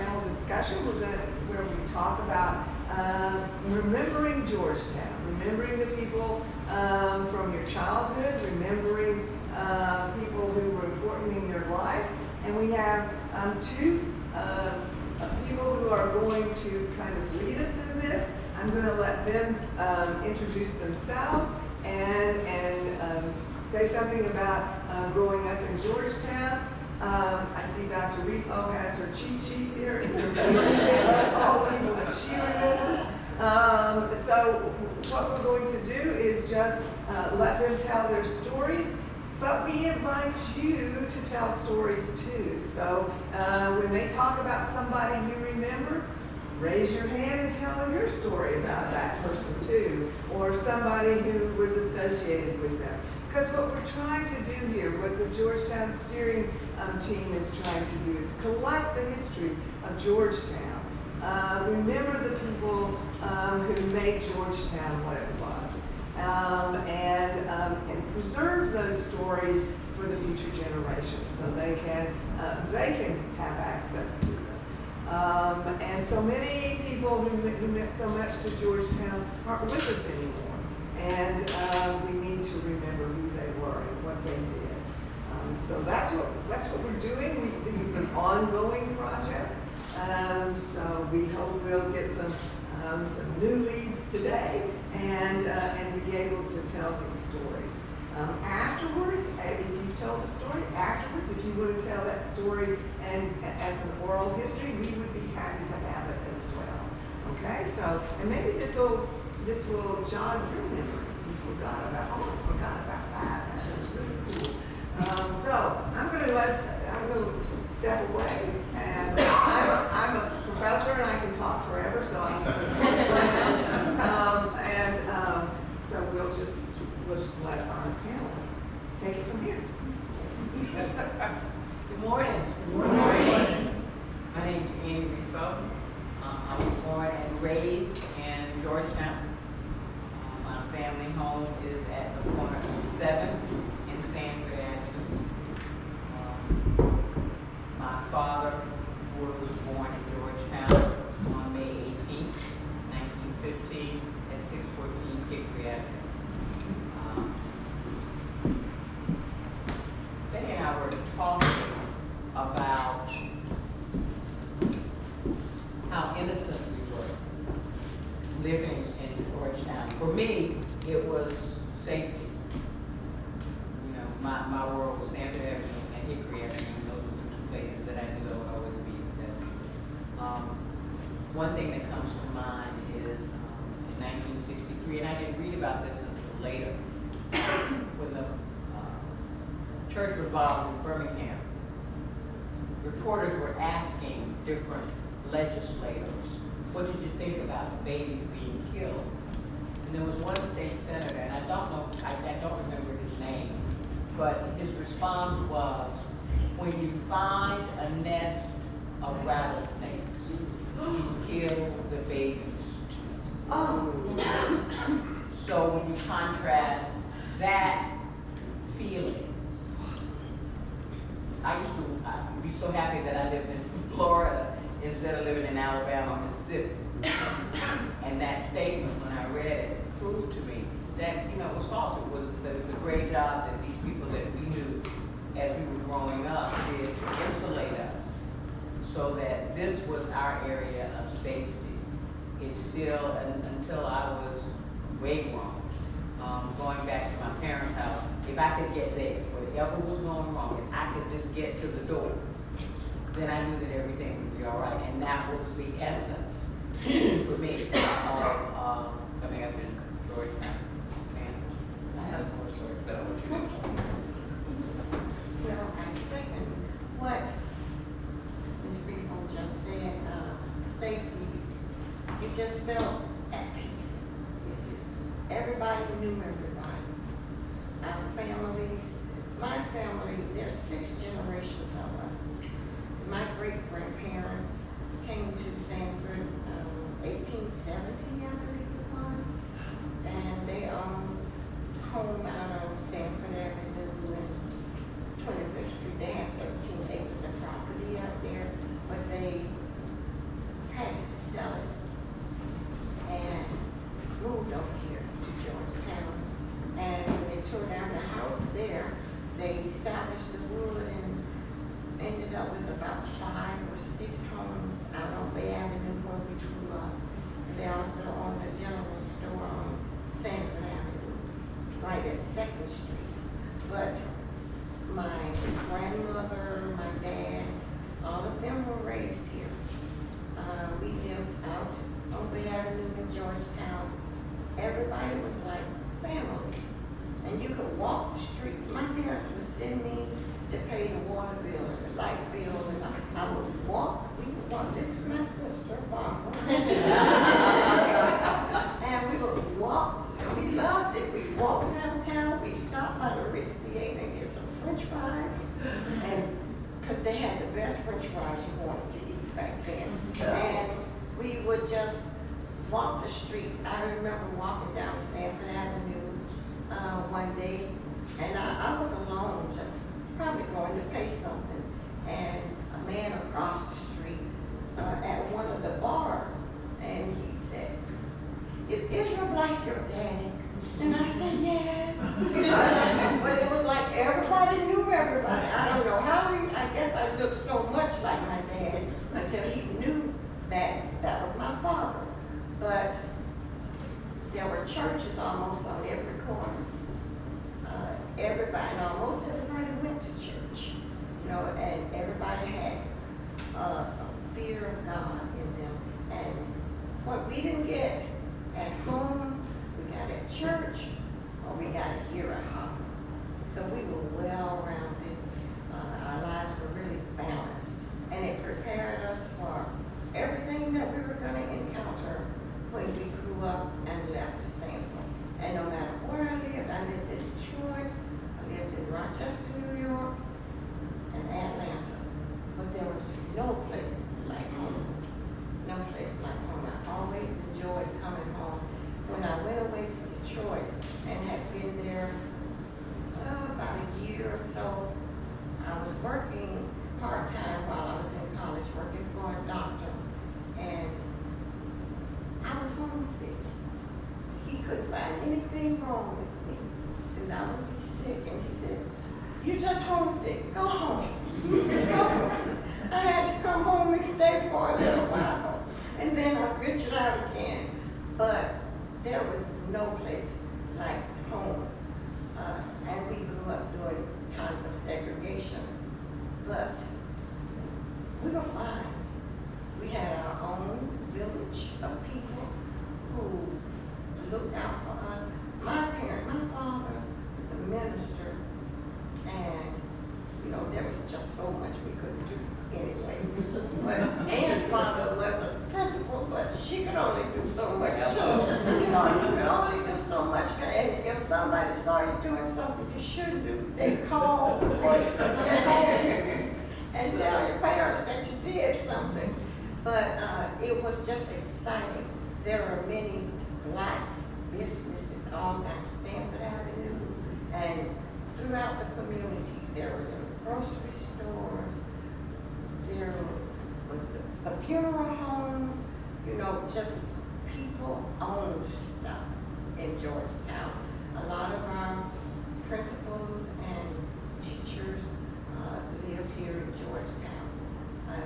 panel discussion where we talk about remembering Georgetown, remembering the people from your childhood, remembering people who were important in your life. And we have two people who are going to kind of lead us in this. I'm going to let them introduce themselves and say something about growing up in Georgetown. I see Dr. Repo has her cheat sheet here. All the people that she remembers. So what we're going to do is just let them tell their stories, but we invite you to tell stories too. So when they talk about somebody you remember, raise your hand and tell your story about that person too, or somebody who was associated with them. Because what we're trying to do here, what the Georgetown Steering Team is trying to do, is collect the history of Georgetown. Remember the people who made Georgetown what it was, and preserve those stories for the future generations, so they can have access to them. And so many people who meant so much to Georgetown aren't with us anymore, and we need to remember who they were and what they did. So that's what we're doing. This is an ongoing project, so we hope we'll get some new leads today and be able to tell these stories. Afterwards, if you've told a story, afterwards, if you want to tell that story and as an oral history, we would be happy to have it as well. Okay, so, and maybe this will jog your memory. You forgot about that. That is really cool. So I'm going to step away, and I'm a professor and I can talk forever, so I'm going to so we'll just let our panelists take it from here. Good morning. Good morning. My name is Annie Riffo. I was born and raised in Georgetown. My family home is at the corner of 7th and Sanford Avenue. My father was born in Georgetown on May 18th, 1915 at 614 Hickory Avenue. Betty and I were talking about how innocent we were living in Georgetown. For me, it was safety. You know, my world was Sanford Avenue and Hickory Avenue, and those were the two places that I knew I would always be accepted. One thing that comes to mind is in 1963, and I didn't read about this until later, when the church revival in Birmingham, reporters were asking different legislators, what did you think about babies being killed? And there was one state senator, and I don't remember his name, but his response was, when you find a nest of rattlesnakes, you kill the babies. Oh. So when you contrast that feeling, I'd be so happy that I lived in Florida instead of living in Alabama or Mississippi. And that statement, when I read it, proved to me that, you know, it was false. It was the great job that these people that we knew as we were growing up did to insulate us so that this was our area of safety. It's still, until I was way grown, going back to my parents' house, if I could get there, whatever was going wrong, if I could just get to the door, then I knew that everything would be all right. And that was the essence for me of coming up in Georgetown. And I have some more stories, but I want you to. Well, I second what Ms. Riefel just said. Safety, you just felt at peace. Everybody knew everybody. Our families, my family, there's 6 generations of us. My great-grandparents came to Sanford 1870, I believe it was, and they owned home out on Sanford Avenue and 25th Street. They have 13 acres of property out there, but they grew up. And they also owned a general store on Sanford Avenue, right at 2nd Street. But my grandmother, my dad, all of them were raised here. We lived out on Bay Avenue in Georgetown. Everybody was like family. And you could walk the streets. My parents would send me to pay the water bill and the light bill, and I would walk. We would walk. This is my sister, Barbara. And we would walk. And we loved it. We walked downtown. We stopped by the Ritz Theater and get some French fries, and because they had the best French fries you wanted to eat back then. And we would just walk the streets. I remember walking down Sanford Avenue one day, and I was alone, just probably going to pay something, and a man across the street at one of the bars, and he said, "Is Israel Black your daddy?" And I said, "Yes." But it was like everybody knew everybody. I don't know how I guess I looked so much like my dad until he knew that that was my father. But there were churches almost on every corner. Almost everybody went to church, and everybody had a fear of God in them. And what we didn't get at home, we got at church, or we got it here at home. So we were well-rounded. Our lives were really balanced, and it prepared us for everything that we were going to encounter when we grew up and left Sanford. And no matter where I lived in Detroit, I lived in Rochester, New York, and Atlanta. But there was no place like home. No place like home. I always enjoyed coming home. When I went away to Detroit and had been there about a year or so, I was working part-time while I was in college, working for a doctor, and I was homesick. He couldn't find anything wrong with me because I would be sick, and he said, "You're just homesick, go home." So I had to come home and stay for a little while, and then I ventured out again. But there was no place like home. And we grew up during times of segregation, but we were fine. We had our own village of people who looked out for us. My father was a minister, and there was just so much we couldn't do anyway. But Ann's father was a principal, but she could only do so much too. You could only do so much. And if somebody saw you doing something you shouldn't do, they'd call before you could get home and tell your parents that you did something. But it was just exciting. There were many black businesses all down Sanford Avenue and throughout the community. There were grocery stores. There was the funeral homes. Just people owned stuff in Georgetown. A lot of our principals and teachers lived here in Georgetown.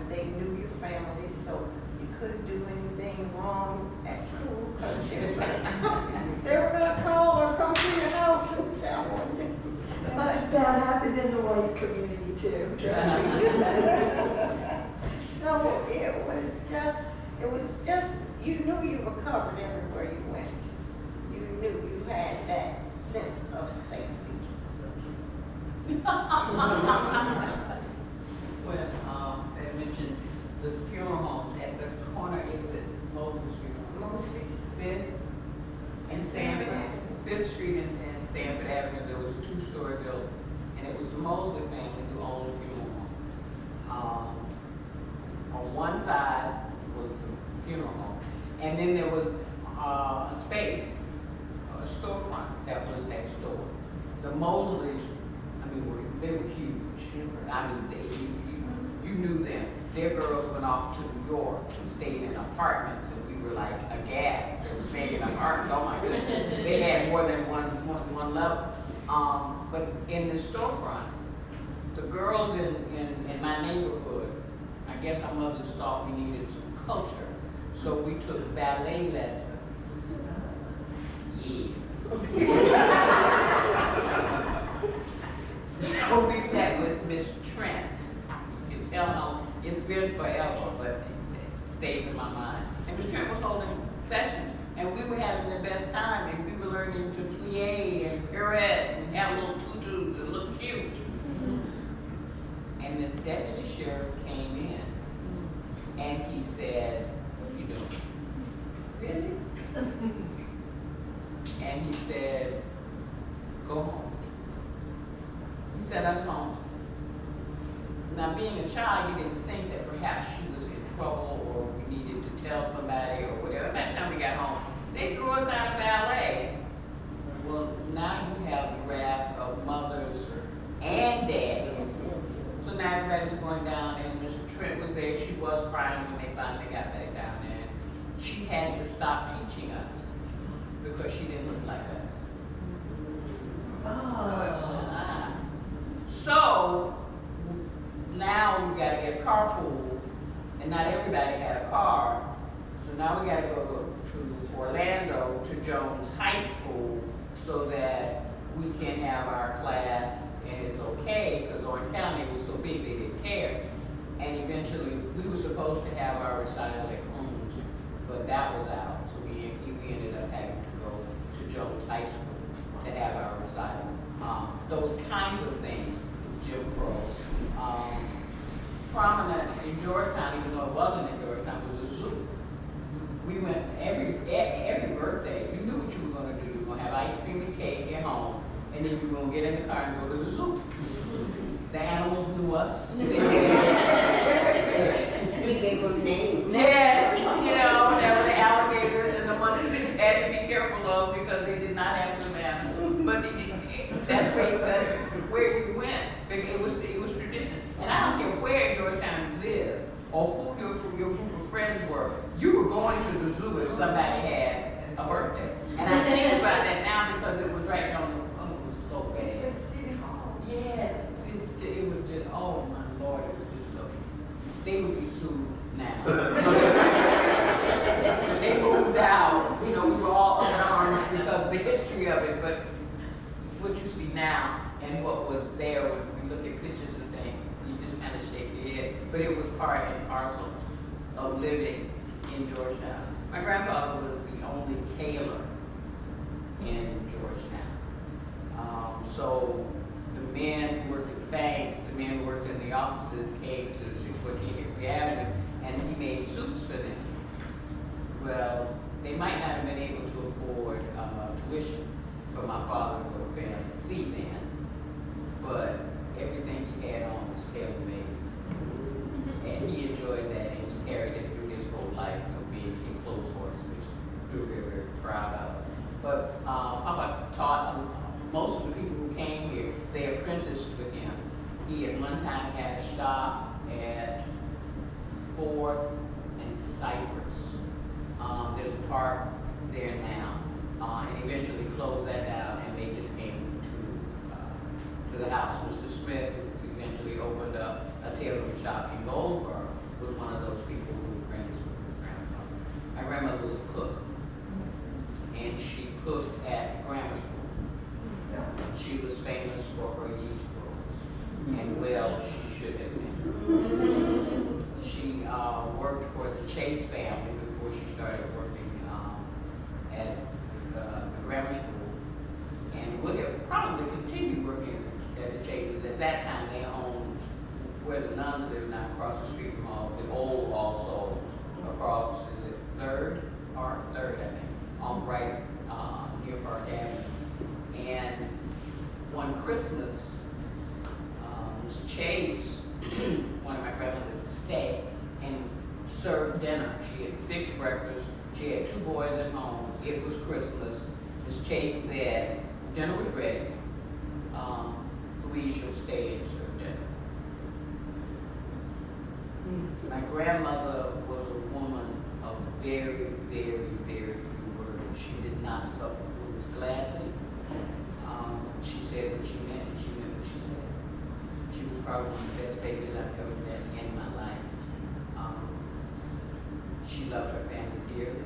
They knew your family, so you couldn't do anything wrong at school because they were going to call or come to your house and tell you. But that happened in the white community too. So it was just, you knew you were covered everywhere you went. You knew you had that sense of safety. When I mentioned the funeral home at the corner exit, Mosley Street. Mostly 5th and Sanford, 5th Street and Sanford Avenue, there was a 2-story building, and it was the Mosley family who owned the funeral home. On one side was the funeral home, and then there was a space, a storefront that was next door. The Mosleys, they were huge. You knew them. Their girls went off to New York and stayed in apartments, and we were like aghast. They were staying in apartments. Oh my goodness. They had more than one level. But in the storefront, the girls in my neighborhood, I guess our mothers thought we needed some culture. So we took ballet lessons. Yes. So we met with Miss Trent. You can tell how it's been forever, but it stays in my mind. And Miss Trent was holding sessions, and we were having the best time, and we were learning to plie and pirouette and have little tutus and look cute. And this deputy sheriff came in, and he said, "What are you doing?" "Really?" And he said, "Go home." He sent us home. Now, being a child, you didn't think that perhaps she was in trouble or we needed to tell somebody or whatever. By the time we got home, they threw us out of ballet. Well, now you have the wrath of mothers and daddies. So now everybody's going down, and Miss Trent was there. She was crying when they finally got back down there. She had to stop teaching us because she didn't look like us. So now we gotta get carpool, and not everybody had a car. So now we gotta go to Orlando to Jones High School so that we can have our class, and it's okay because Orange County was so big they didn't care. And eventually we were supposed to have our recital at Coons, but that was out. So we ended up having to go to Jones High School to have our recital. Those kinds of things, Jim Crow. Prominent in Georgetown, even though it wasn't in Georgetown, was a zoo. We went every birthday. You knew what you were going to do. You were going to have ice cream and cake at home, and then you were going to get in the car and go to the zoo. The animals knew us. He gave us names. Yes, there were the alligators and the ones that you had to be careful of because they did not have the manners. But that's where you went. It was tradition. And I don't care where in Georgetown you lived or who your group of friends were. You were going to the zoo if somebody had a birthday. And I think about that now because it was right on the, it was so bad. It's for City Hall. Yes, it was just, oh my Lord, it was just so, they would be sued now. They moved out, we were all up in arms because of the history of it, but what you see now and what was there when we look at pictures and things, you just kind of shake your head. But it was part and parcel of living in Georgetown. My grandfather was the only tailor in Georgetown. So the men who worked at the banks, the men who worked in the offices came to 614 Hickory Avenue, and he made suits for them. Well, they might not have been able to afford tuition for my father to go to fancy then, but everything he had on was tailor-made. And he enjoyed that, and he carried it through his whole life of being a clothes horse, which we were very, very proud of. But Papa taught most of the people who came here, they apprenticed with him. He at one time had a shop at 4th and Cypress. There's a park there now, and eventually closed that down, and they just came to the house. Mr. Smith eventually opened up a tailoring shop in Goldsboro, was one of those people who apprenticed with his grandmother. My grandmother was a cook, and she cooked at grammar school. She was famous for her yeast rolls, and well, she should have been. She worked for the Chase family before she started working at the grammar school, and would have probably continued working at the Chases. At that time, they owned where the nuns live now, across the street from the old All Souls, across, is it Third, I think, on right near Park Avenue. And one Christmas, Miss Chase, one of my grandmothers, stayed and served dinner. She had fixed breakfast. She had 2 boys at home. It was Christmas. Miss Chase said, dinner was ready. Louise, you'll stay and serve dinner. My grandmother was a woman of very, very, very few words. She did not suffer fools gladly. She said what she meant, and she meant what she said. She was probably one of the best babies I've ever met in my life. She loved her family dearly.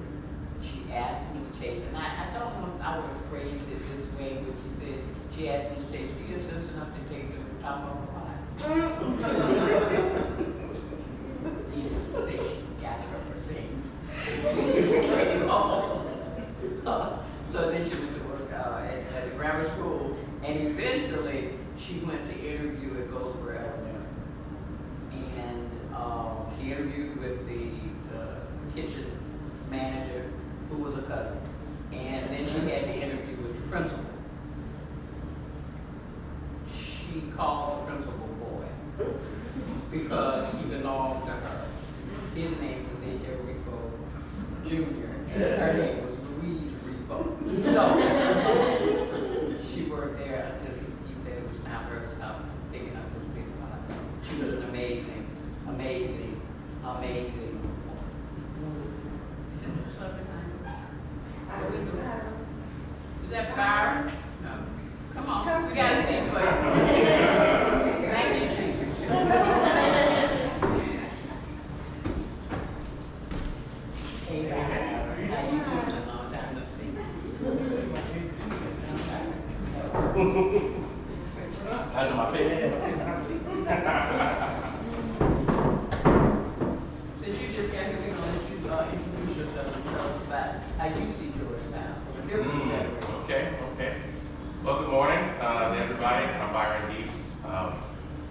She asked Ms. Chase, and I don't know if I would have phrased it this way, but she said, she asked Ms. Chase, do your sister enough to take you to the top of the line? Needless to say, she got her for things. So then she went to work at the grammar school, and eventually she went to interview at Goldsboro Elementary. And she interviewed with the kitchen manager, who was a cousin. And then she had to interview with the principal. She called the principal boy because he belonged to her. His name was H.L. Rifo Jr. and her name was Louise Rifo. So she worked there until he said it was time for her to stop picking up those big pots. She was an amazing woman. Is it just up behind? Is that fire? No. Come on, we gotta see it for you. Thank you, Jesus. Hey, how you doing? A long time no see. I know my favorite. Since you just got here, we're gonna let you introduce yourself and tell us about how you see Georgetown. Okay. Well, good morning to everybody. I'm Byron Deese.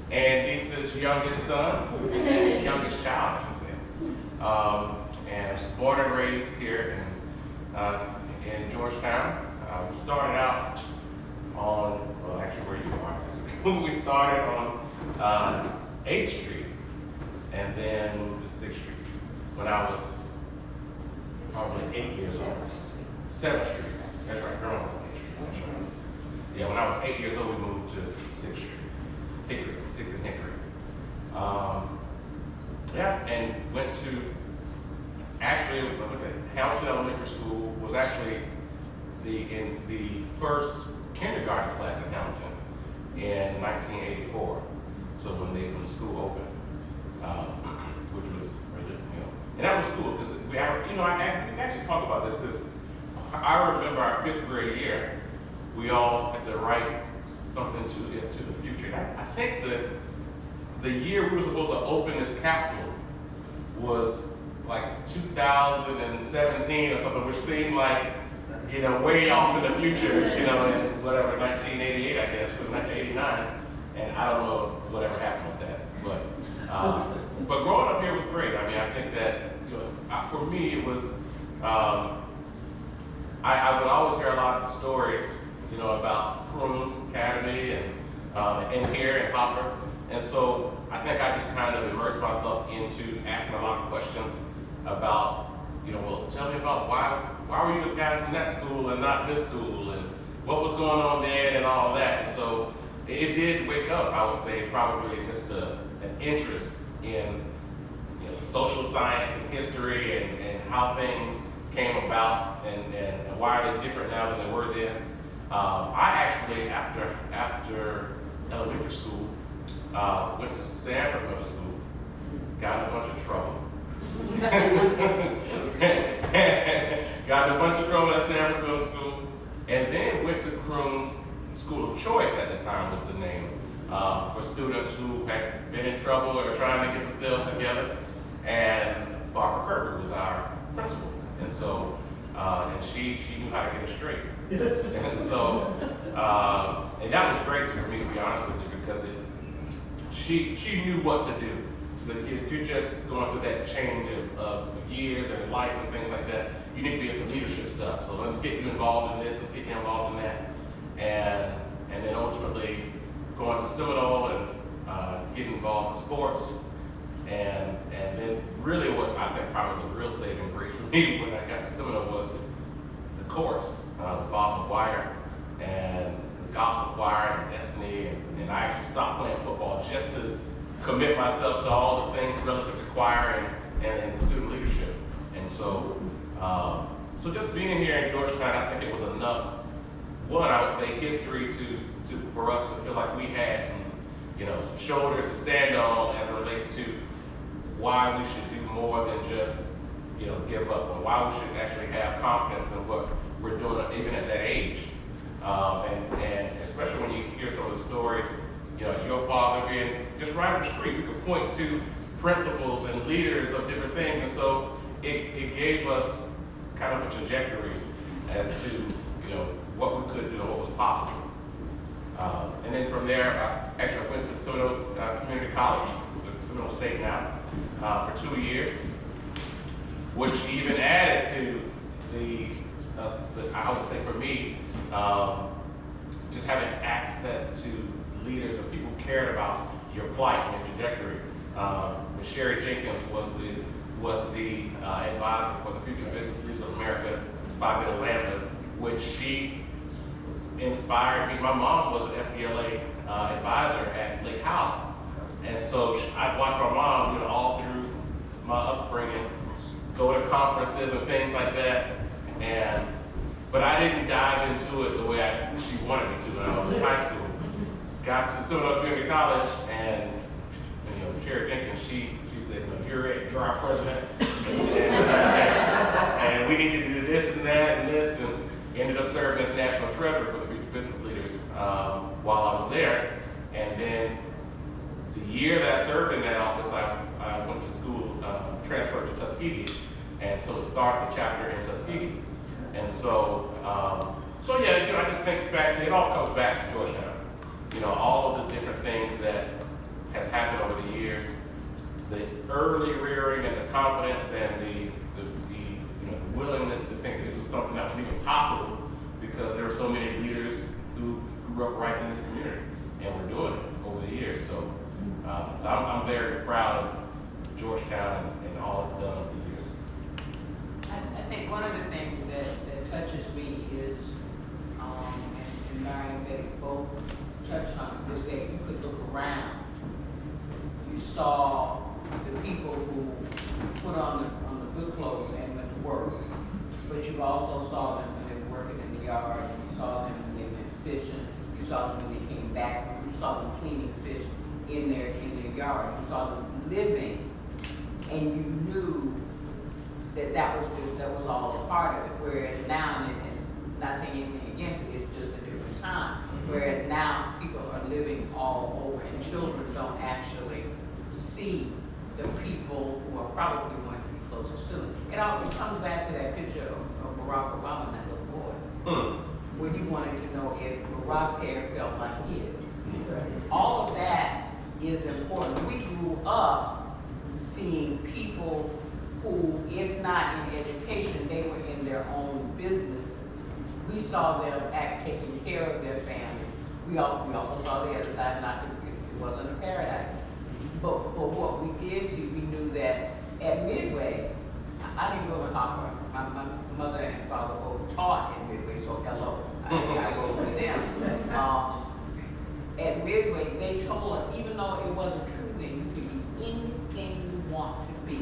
And Deese's youngest son, and youngest child, I should say. And born and raised here in Georgetown. We started out on, well, actually where you are. We started on 8th Street and then moved to 6th Street when I was probably 8 years old. 7th Street. That's right, girl was 8th Street. That's right. Yeah, when I was 8 years old, we moved to 6th Street. Hickory, 6th and Hickory. And went to, actually, it was, I went to Hamilton Elementary School, was actually in the first kindergarten class at Hamilton in 1984. So when the school opened, which was really, and that was cool because we actually talk about this because I remember our 5th grade year, we all had to write something to the future. I think the year we were supposed to open this capsule was like 2017 or something, which seemed like, way off in the future, in whatever, 1988, I guess, or 89, and I don't know whatever happened with that, but growing up here was great. I mean, I think that, for me, it was, I would always hear a lot of stories, about Crooms Academy and here in Hopper, and so I think I just kind of immersed myself into asking a lot of questions about, well, tell me about why were you guys in that school and not this school, and what was going on there and all that. And so it did wake up, I would say, probably just an interest in social science and history and how things came about and why are they different now than they were then. I actually, after elementary school, went to Sanford Middle School, got in a bunch of trouble. Got in a bunch of trouble at Sanford Middle School, and then went to Croom's School of Choice at the time was the name, for students who had been in trouble or trying to get themselves together. And Barbara Kirby was our principal, and so and she knew how to get us straight. And so and that was great for me, to be honest with you, because she knew what to do. So if you're just going through that change of years and life and things like that, you need to be in some leadership stuff. So let's get you involved in this, let's get you involved in that. And then ultimately going to Seminole and getting involved in sports. And then really what I think probably the real saving grace for me when I got to Seminole was the chorus, the Bob McGuire and the gospel choir and Destiny. And I actually stopped playing football just to commit myself to all the things relative to choir and student leadership. And so, so just being here in Georgetown, I think it was enough. One, I would say, history for us to feel like we had some shoulders to stand on as it relates to why we should do more than just give up, or why we should actually have confidence in what we're doing even at that age. And especially when you hear some of the stories, your father being just right on the street, we could point to principals and leaders of different things, and so it gave us kind of a trajectory as to what we could do and what was possible. And then from there, I went to Seminole Community College, Seminole State now, for 2 years, which even added to I would say for me, just having access to leaders and people who cared about your plight and your trajectory. Ms. Sherry Jenkins was the advisor for the Future Business Leaders of America 5 in Atlanta, which she inspired me. My mom was an FBLA advisor at Lake Howell, and so I watched my mom, all through my upbringing, go to conferences and things like that, but I didn't dive into it the way she wanted me to when I was in high school. Got to Seminole Community College, and Sherry Jenkins, she said, you're our president, and we need you to do this and that and this, and ended up serving as national treasurer for the Future Business Leaders while I was there. And then the year that I served in that office, I went to school, transferred to Tuskegee, and so it started the chapter in Tuskegee. And so, I just think back, it all comes back to Georgetown. All of the different things that has happened over the years, the early rearing and the confidence and the willingness to think that it was something that was even possible, because there were so many leaders who grew up right in this community, and we're doing it over the years. So, I'm very proud of Georgetown and all it's done over the years. I think one of the things that touches me is, and Larry and Betty both touched on it, is that you could look around. You saw the people who put on the good clothes and went to work, but you also saw them when they were working in the yard. You saw them when they went fishing. You saw them when they came back. You saw them cleaning fish in their yard. You saw them living, and you knew that was all a part of it. Whereas now, and not saying anything against it, it's just a different time. Whereas now people are living all over, and children don't actually see the people who are probably going to be closest to them. It always comes back to that picture of Barack Obama and that little boy, where you wanted to know if Barack's hair felt like his. All of that is important. We grew up seeing people who, if not in education, they were in their own businesses. We saw them taking care of their family. We also saw the other side, not that it wasn't a paradise. But for what we did see, we knew that at Midway, I didn't go to Hopper. My mother and father both taught in Midway, so hello. I go with them. At Midway, they told us, even though it wasn't true then, you could be anything you want to be.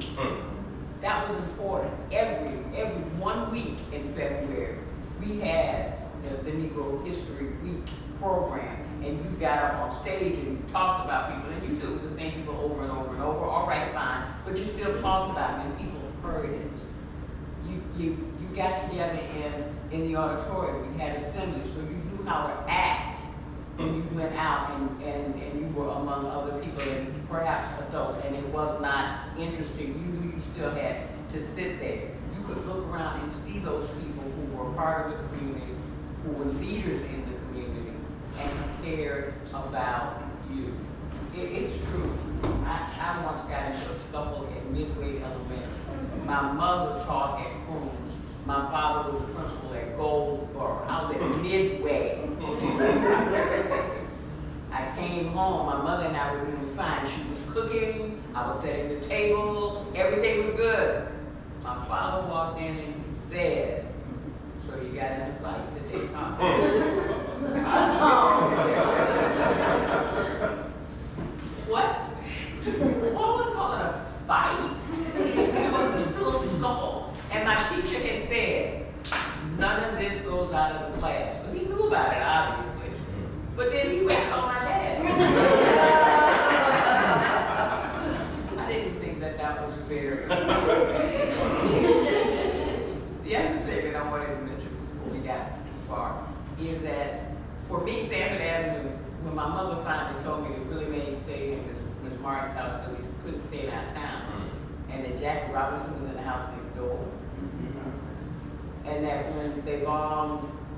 That was important. Every 1 week in February, we had the Negro History Week program, and you got up on stage and you talked about people, and you took the same people over and over and over. All right, fine, but you still talked about it, and people heard it. You got together in the auditorium. We had assembly, so you knew how to act when you went out and you were among other people and perhaps adults, and it was not interesting. You knew you still had to sit there. You could look around and see those people who were part of the community, who were leaders in the community, and cared about you. It's true. I once got into a scuffle at Midway Elementary. My mother taught at Crooms. My father was the principal at Goldsboro. I was at Midway. I came home, my mother and I were doing fine. She was cooking, I was setting the table, everything was good. My father walked in and he said, "So you got in a fight today, huh?" What? Well, I wouldn't call it a fight. It was still a scuffle. And my teacher had said, none of this goes out of the class. But he knew about it, obviously. But then he went on my dad. I didn't think that was very And that when they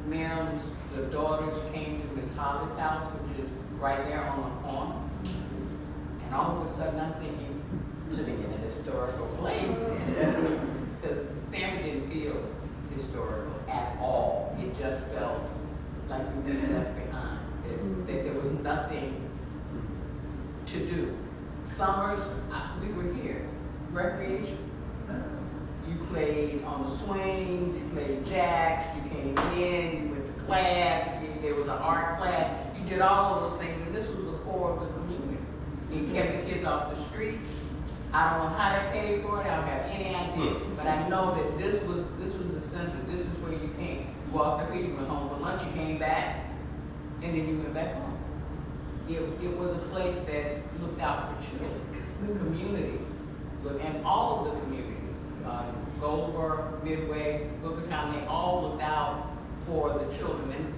Miriam's, the daughters came to Miss Holly's house, which is right there on the corner. And all of a sudden I'm thinking, living in an historical place. Because Sanford didn't feel historical at all. It just felt like we were left behind. That there was nothing to do. Summers, we were here. Recreation. You played on the swings, you played jacks, you came in, you went to class, there was an art class. You did all of those things, and this was the core of the community. You kept the kids off the streets. I don't know how they paid for it, I don't have any idea. But I know that this was the center, this is where you came. You walked up here, you went home for lunch, you came back, and then you went back home. It was a place that looked out for children, the community, and all of the community. Goldsboro, Midway, Georgetown, they all looked out for the children. And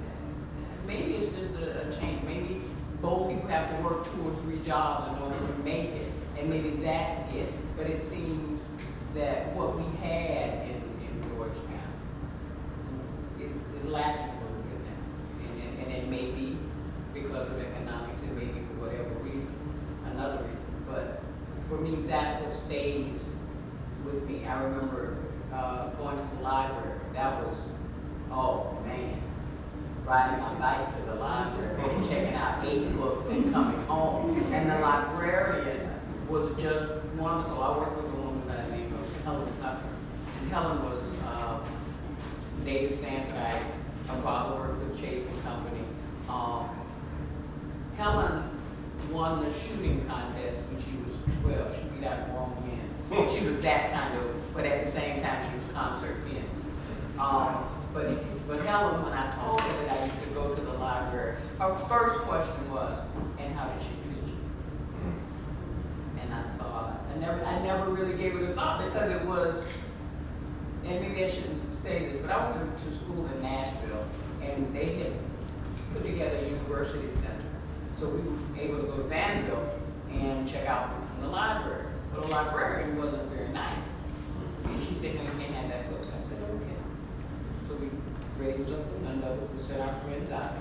maybe it's just a change. Maybe both people have to work 2 or 3 jobs in order to make it. And maybe that's it. But it seems that what we had in Georgetown is lacking a little bit now. And it may be because of economics, it may be for whatever reason, another reason. But for me, that's what stays with me. I remember going to the library. That was, oh man, riding my bike to the library and checking out 8 books and coming home. And the librarian was just wonderful. I worked with a woman by the name of Helen Tucker. And Helen was native Sanford. Her father worked with Chase and Company. Helen won the shooting contest when she was 12. She beat out grown men. She was that kind of, but at the same time she was concert pianist. But Helen, when I told her that I used to go to the library, her first question was, and how did she treat you? And I thought, I never really gave it a thought because it was, and maybe I shouldn't say this, but I went to school in Nashville and they had put together a university center. So we were able to go to Vanderbilt and check out books from the library. But the librarian wasn't very nice. And she said, no, you can't have that book. I said, okay. So we raised up another book to set our friends out.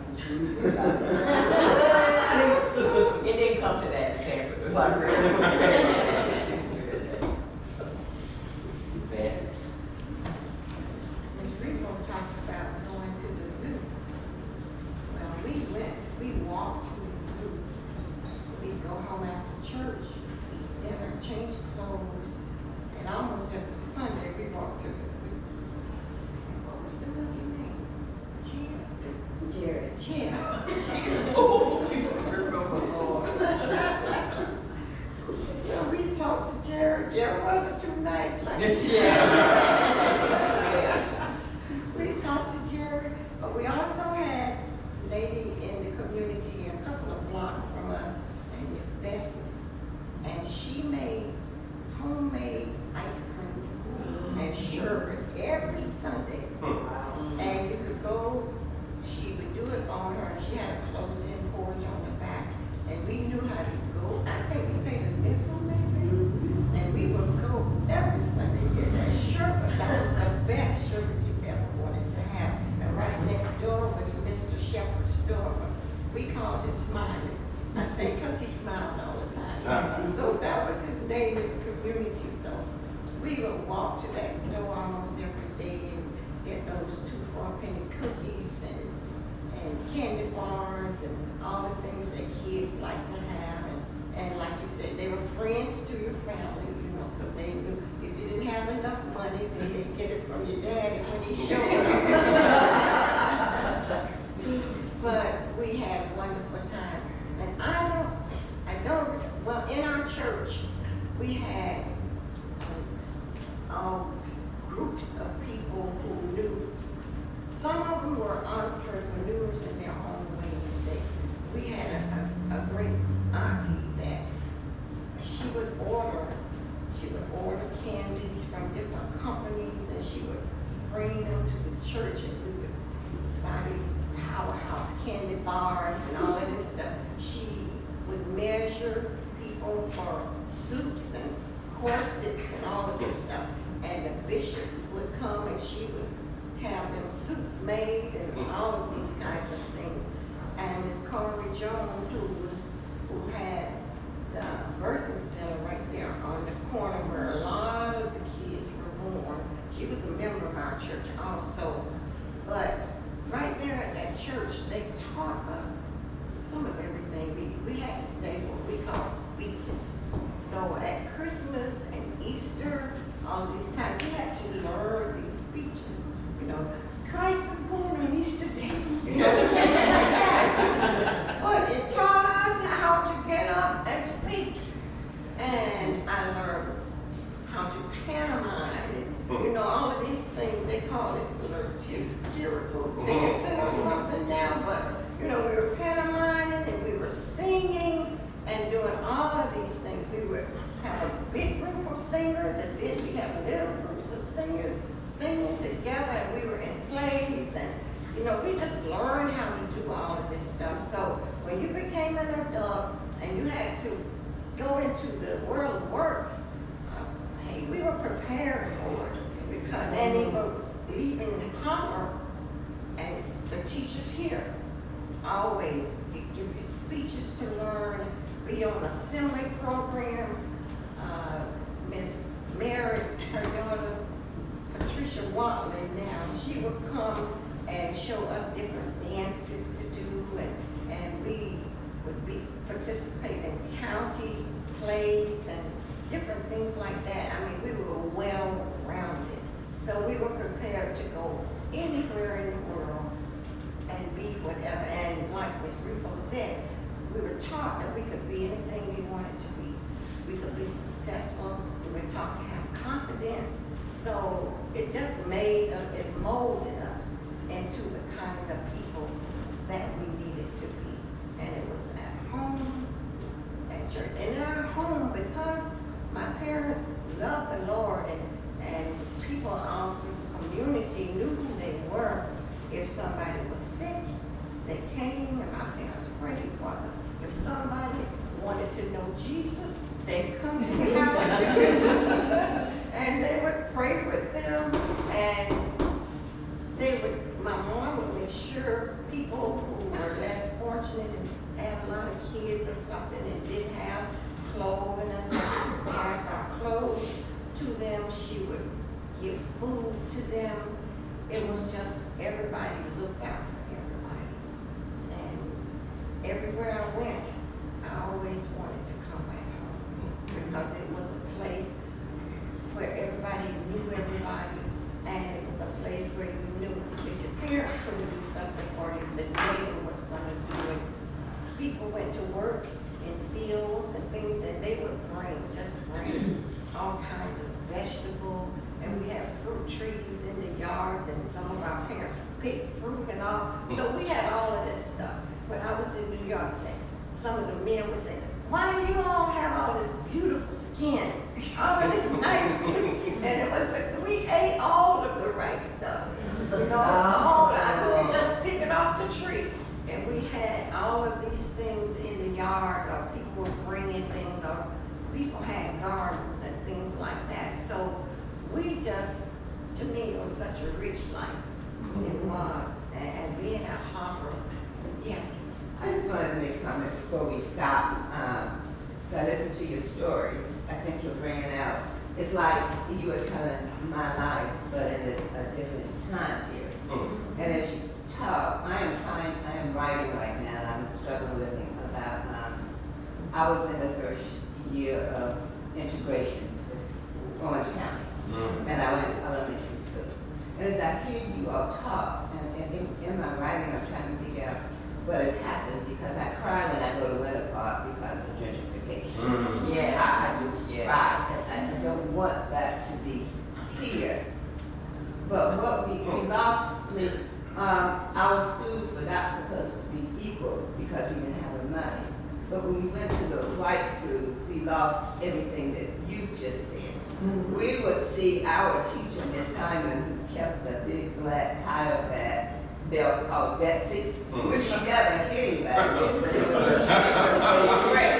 It didn't come to that in Sanford. The librarian was very nice. Ms. Rico talked about going to the zoo. Well, we walked to the zoo. We'd go home after church, eat dinner, change clothes, and almost every Sunday we walked to the zoo. What was the monkey name? Jerry. Well, we talked to Jerry. Jerry wasn't too nice like we talked to Jerry, but we also had a lady in the community a couple of blocks from us, named Miss Bessie, and she made homemade ice cream and sherbet every Sunday. And you could go, she would do it on her, she had a closed-in porch on the back, and we knew how to go. I think we paid a nickel maybe, and we would go every Sunday to get that sherbet. That was the best sherbet you ever wanted to have. And right next door was Mr. Shepherd's store. We called it Smiley, I think, because he smiled all the time. So that was his name in the community. So we would walk to that store almost every day and get those 2 4-penny cookies and candy bars and all the things that kids like to have. And like you said, they were friends to your family, you know, so they knew if you didn't have enough money, then they'd get it from your daddy when he showed up. But we had a wonderful time. And I know, well, in our church, we had groups of people who knew. Some of them were entrepreneurs in their own ways. We had a great auntie that she would order candies from different companies, and she would bring them to the church, and we would buy these powerhouse candy bars and all of this stuff. She would measure people for suits and corsets and all of this stuff. And the bishops would come and she would have them suits made and all of these kinds of things. And Miss Corey Jones, who had the birthing center right there on the corner where a lot of the kids were born. She was a member of our church also. But right there at that church, they taught us some of everything. We had to say what we call speeches. So at Christmas and Easter, all these times, we had to learn these speeches. You know, Christ was born on Easter Day. You know, things like that. But it taught us how to get up and speak. And I learned how to pantomime. You know, all of these things, they call it lyrical dancing or something now, but you know, we were pantomiming and we were singing and doing all of these things. We would have a big group of singers and then we have little groups of singers singing together, and we were in plays, and you know, we just learned how to do all of this stuff. So when you became an adult and you had to go into the world of work, hey, we were prepared for it, because even Hopper and the teachers here always give you speeches to learn, be on assembly programs. Miss Mary, her daughter, Patricia Watley now, she would come and show us different dances to do, and we would be participating in county plays and different things like that. I mean, we were well-rounded. So we were prepared to go anywhere in the world and be whatever. And like Ms. Rufo said, we were taught that we could be anything we wanted to be. We could be successful. We were taught to have confidence. So it just it molded us into the kind of people that we needed to be. And it was at home, at church, and in our home, because my parents loved the Lord, and people out in the community knew who they were. If somebody was sick, they came and my parents prayed for them. If somebody wanted to know Jesus, they'd come to the house and they would pray with them, and my mom would make sure people who were less fortunate and had a lot of kids or something and didn't have clothing and stuff, would pass our clothes to them. She would give food to them. It was just everybody looked out for everybody. And everywhere I went, I always wanted to come back home, because it was a place where everybody knew everybody, and it was a place where you knew if your parents couldn't do something for you, the neighbor was going to do it. People went to work in fields and things, and they would bring all kinds of vegetables, and we had fruit trees in the yards, and some of our parents picked fruit and all. So we had all of this stuff. When I was in New York, some of the men would say, "Why do you all have all this beautiful skin? All of this nice skin?" And it was, we ate all of the right stuff. You know, all we could just pick it off the tree. And we had all of these things in the yard, or people were bringing things, or people had gardens and things like that. So we just, to me, it was such a rich life. It was. And being at Hopper, yes. I just wanted to make a comment before we stop. So I listened to your stories. I think you're bringing out, it's like you were telling my life, but in a different time period. And as you talk, I am writing right now, and I'm struggling with it about, I was in the first year of integration with Orange County, and I went to elementary school. And as I hear you all talk, and in my writing, I'm trying to figure out what has happened, because I cry when I go to Winter Park because of gentrification. Yes. I just cry, and I don't want that to be here. But what we lost, our schools were not supposed to be equal because we didn't have the money. But when we went to the white schools, we lost everything that you just said. We would see our teacher, Miss Simon, who kept the big black tire belt called Betsy, which she never hit anybody, but it was a threat.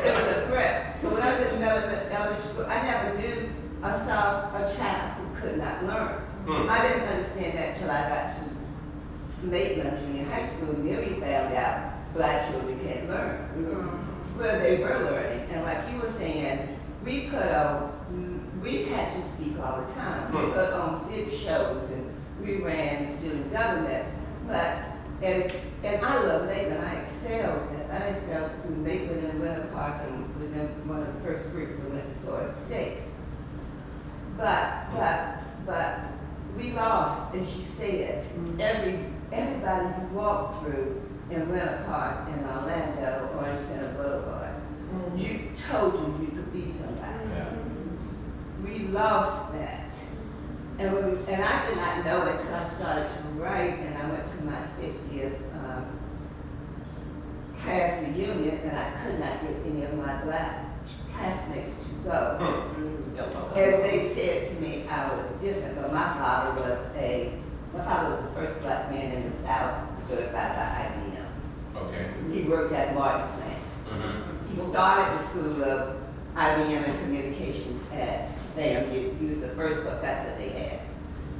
It was a threat. But when I was in elementary school, I never knew I saw a child who could not cannot learn. Hmm. I didn't understand that until I got to Maitland Junior High School. Mary found out black children can't learn. Well, they were learning, and like you were saying, we had to speak all the time. We put on big shows, and we ran student government. But and I love Maitland. I excelled through Maitland and Winter Park, and was in one of the first groups that went to Florida State. But we lost, as you said, everybody you walked through in Winter Park, in Orlando, Orange Center Boulevard, you told you could be somebody. Yeah. We lost that. And I did not know it until I started to write, and I went to my 50th class reunion, and I could not get any of my black classmates to go. As they said to me, I was different, but my father was the first black man in the South certified by IBM. Okay. He worked at Martin Plant. He started the School of IBM and Communications at FAMU. He was the first professor they had.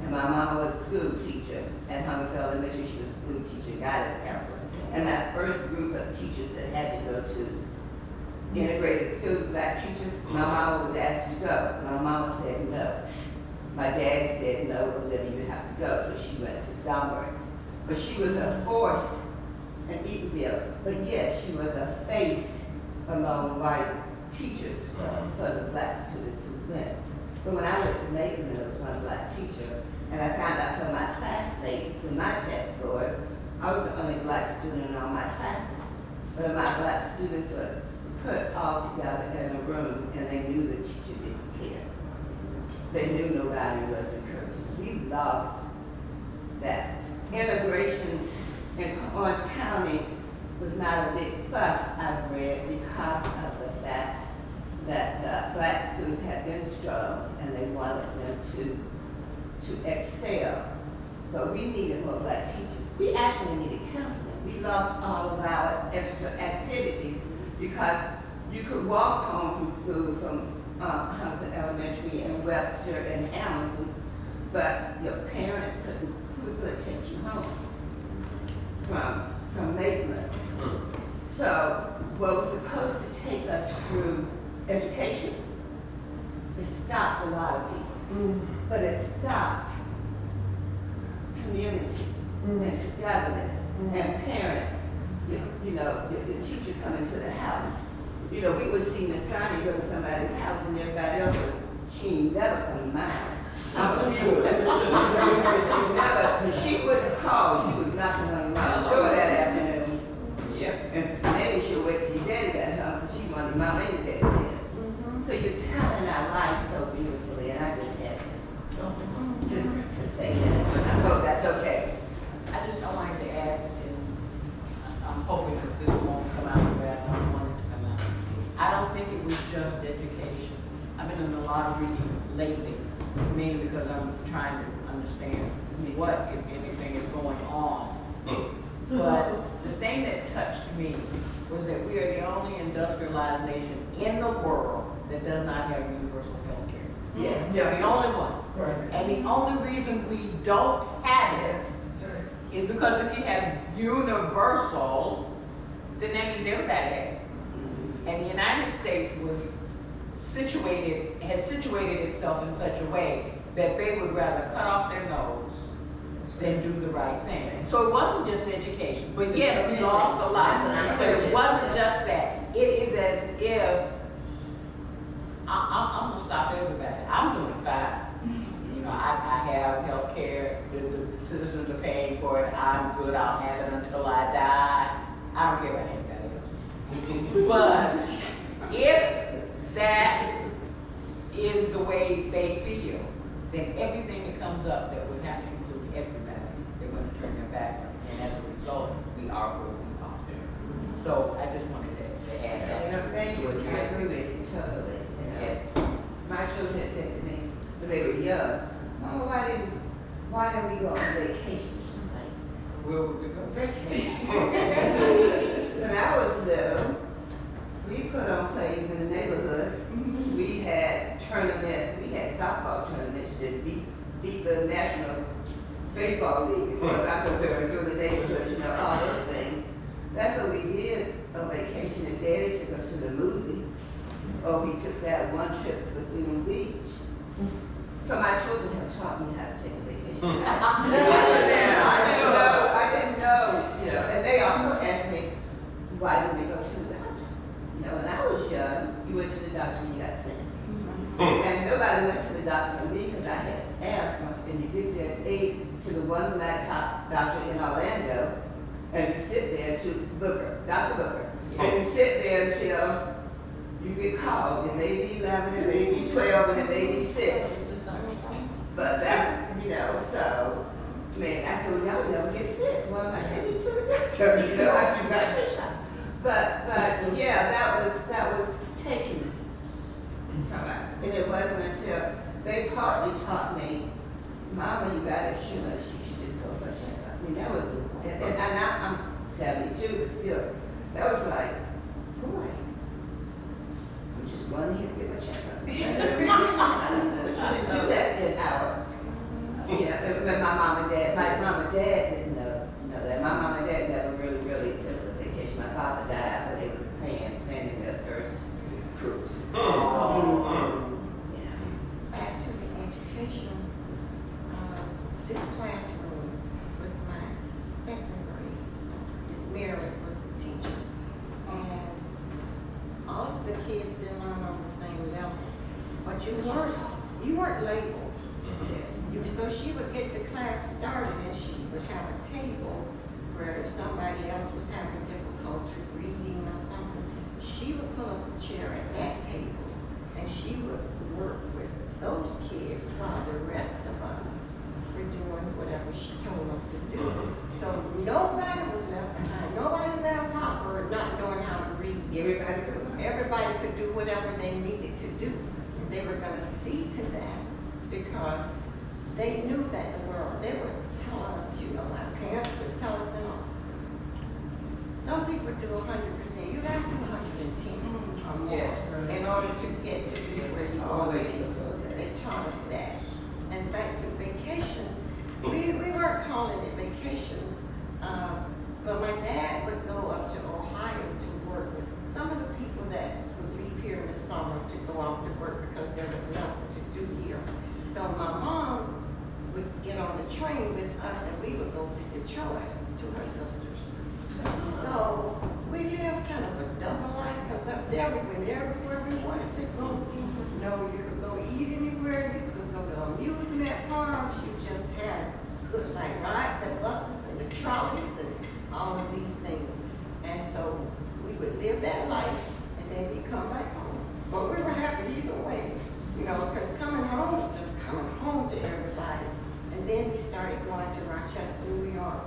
And my mama was a school teacher at Hungerford Elementary. She was a school teacher, guidance counselor. And that first group of teachers that had to go to integrated schools, black teachers, my mama was asked to go. My mama said no. My daddy said no, Olivia, you have to go. So she went to Domberg. But she was a force in Eatonville. But yes, she was a face among white teachers for the black students who went. But when I went to Maitland, there was one black teacher, and I found out from my classmates, through my test scores, I was the only black student in all my classes. But my black students were put all together in a room, and they knew the teacher didn't care. They knew nobody was encouraging. We lost that. Integration in Orange County was not a big fuss, I've read, because of the fact that black schools had been strong and they wanted them to excel. But we needed more black teachers. We actually needed counseling. We lost all of our extra activities because you could walk home from school from Huntington Elementary and Webster and Hamilton, but your parents couldn't. Who was going to take you home from Maitland? So what was supposed to take us through education, it stopped a lot of people, but it stopped community and togetherness and parents. You know, the teacher coming to the house. You know, we would see Miss Sonny go to somebody's house and everybody else was, she ain't never come to my house. I'm confused. She wouldn't call. She was knocking on my door that afternoon. Yep. And maybe she'll wait till your daddy got home because she wanted mom and your daddy. So you're telling our lives so beautifully, and I just had to say that. I hope that's okay. I wanted to add, and I'm hoping that this won't come out the way I wanted to come out. I don't think it was just education. I've been doing a lot of reading lately, mainly because I'm trying to understand what, if anything, is going on. But the thing that touched me was that we are the only industrialized nation in the world that does not have universal health care. Yes. The only one. Right. And the only reason we don't have it is because if you have universal, then that means everybody has it. And the United States has situated itself in such a way that they would rather cut off their nose than do the right thing. So it wasn't just education, but yes, we lost a lot. So it wasn't just that. It is as if I'm gonna stop everybody. I'm doing fine. You know, I have health care. The citizens are paying for it. I'm good. I'll have it until I die. I don't care about anybody else. But if that is the way they feel, then everything that comes up that would have to include everybody, they're going to turn their back on. And as a result, we are where we are. So I just wanted to add that. You know, thank you. I agree with you totally. You know. Yes. My children had said to me when they were young, Mama, why didn't we go on vacation? I'm like, Where would we go? vacation. When I was little, we put on plays in the neighborhood. We had softball tournaments that beat beat the National Baseball League, as far as I'm concerned, through the neighborhood, you know, all those things. That's what we did on vacation, and Daddy took us to the movie. Or we took that one trip with Boone Beach. So my children have taught me how to take a vacation. I didn't know, you know, and they also asked me, why didn't we go to the doctor? You know, when I was young, you went to the doctor and you got sick. And nobody went to the doctor for me because I had asthma, and you get there at 8 to the one black top doctor in Orlando, and you sit there to Dr. Booker, and you sit there until you get called. It may be 11, it may be 12, and it may be 6. But that's, you know, so, man, I said, well, y'all never get sick. Well, I take you to the doctor, you know, after you got your shot. But yeah, that was taken from us. And it wasn't until they partly taught me, Mama, you got insurance, you should just go for a checkup. I mean, that was, and I'm 72, but still, that was like, boy, I'm just going here to get a checkup. But you didn't do that in our, you know, my mom and dad, didn't know that. My mom and dad never really took a vacation. My father died, but they were planning their first cruise. Yeah. Back to the education, this classroom was my second grade. Miss Mary was the teacher. And all of the kids didn't learn on the same level. But you weren't labeled. So she would get the class started and she would have a table where if somebody else was having difficulty reading or something, she would pull up a chair at that table and she would work with those kids while the rest of us were doing whatever she told us to do. So nobody was left behind. Nobody left Hopper not knowing how to read. Everybody could do whatever they needed to do. And they were going to see to that because they knew that the world, they would tell us, you know, my parents would tell us, you know, some people do 100%, you got to do 110 or more in order to get to be where you want to be. They taught us that. And back to vacations, we weren't calling it vacations, but my dad would go up to Ohio to work with some of the people that would leave here in the summer to go off to work because there was nothing to do here. So my mom would get on the train with us and we would go to Detroit to her sisters. So we lived kind of a double life because up there we went everywhere we wanted to go. You know, you could go eat anywhere, you could go to amusement parks, you just had good like ride the buses and the trolleys and all of these things. And so we would live that life and then we'd come back home. But we were happy either way, you know, because coming home was just coming home to everybody. And then we started going to Rochester, New York.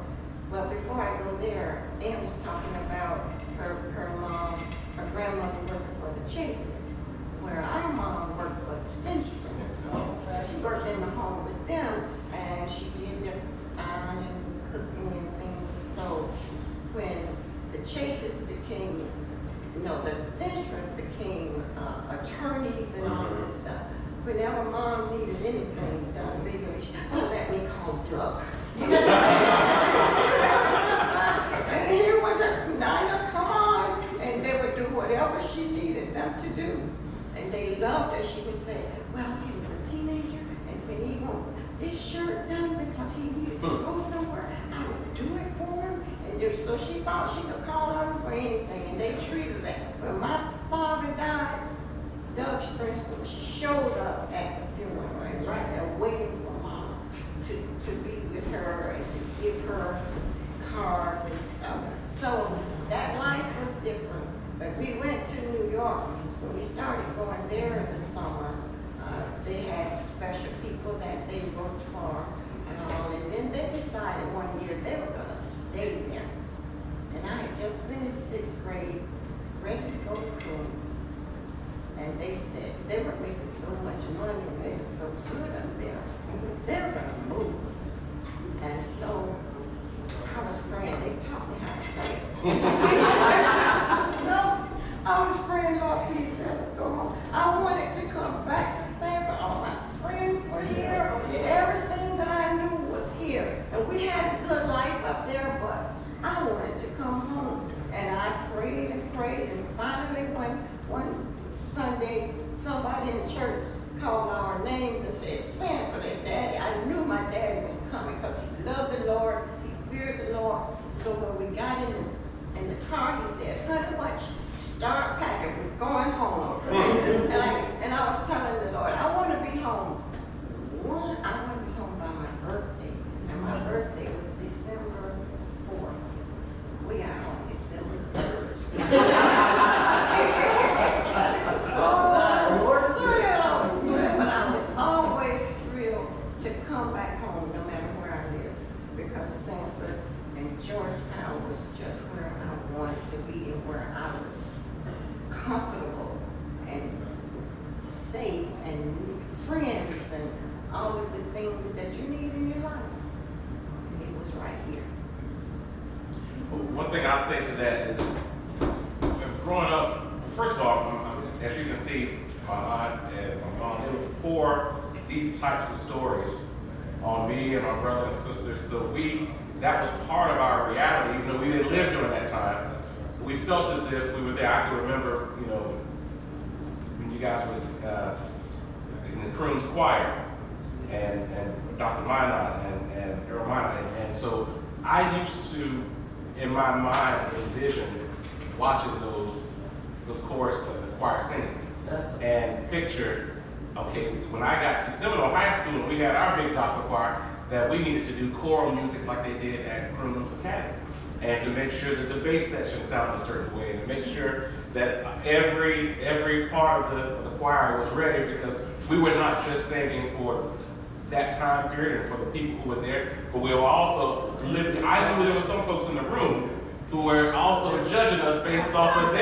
Well, before I go there, Ann was talking about her mom, her grandmother working for the Chases, where our mom worked for the Stenchers. She worked in the home with them, and she did their ironing and cooking and things. So when the Chases became, you know, the Stenchers became attorneys and all of this stuff. Whenever mom needed anything done legally, she would let me call Duck. And here was Nina, come on. And they would do whatever she needed them to do. And they loved her. She would say, well, he was a teenager, and when he wanted this shirt done because he needed to go somewhere, I would do it for him. And so she thought she could call on him for anything, and they treated her that. When my father died, Doug Springsteen showed up at the funeral and right there waiting for Mama to be with her and to give her cards and stuff. So that life was different. But we went to New York. When we started going there in the summer, they had special people that they worked for and all. And then they decided one year they were going to stay there. And I had just finished 6th grade, ready to go to cruise. And they said they were making so much money and they were so good up there. They were going to move. And so I was praying. They taught me how to pray. No, I was praying, Lord, please let us go home. I wanted to come back to Sanford. All my friends were here. Everything somebody in the church called our names and said, Sanford and Daddy. I knew my daddy was coming because he loved the Lord, he feared the Lord. So when we got in the car, he said, honey, watch, start packing, we're going home. and I was telling the Lord, I want to be home. What? I want to be home by my birthday. And my birthday was December 4th. We got home December 3rd. But I was always thrilled to come back home no matter where I lived, because Sanford and Georgetown was just where I wanted to be and where I was comfortable and safe and friends and all of the things that you need in your life. It was right here. One thing I'll say to that is, growing up, first of all, as you can see, my aunt and my mom, they would pour these types of stories on me and my brother and sisters. So that was part of our reality, even though we didn't live during that time. We felt as if we were there. I can remember, when you guys were in the Croon's choir, and Dr. Minot and Earl Minot, and so I used to, in my mind, envision watching those chorus, the choir singing, and picture, okay, when I got to Seminole High School and we had our big gospel choir, that we needed to do choral music like they did at Croon's Academy, and to make sure that the bass section sounded a certain way, and to make sure that every part of the choir was ready, because we were not just singing for that time period and for the people who were there, but we were also living. I knew there were some folks in the room who were also judging us based off of the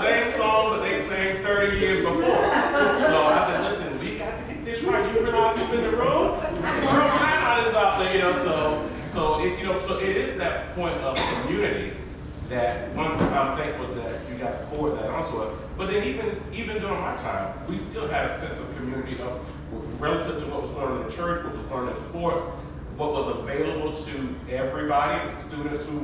same songs that they sang 30 years before. So I said, listen, we got to get this right. You realize who's in the room? Girl, Minot is out there, so it is that point of community that I'm thankful that you guys poured that onto us. But then even during my time, we still had a sense of community relative to what was going on in the church, what was going on in sports, what was available to everybody, students who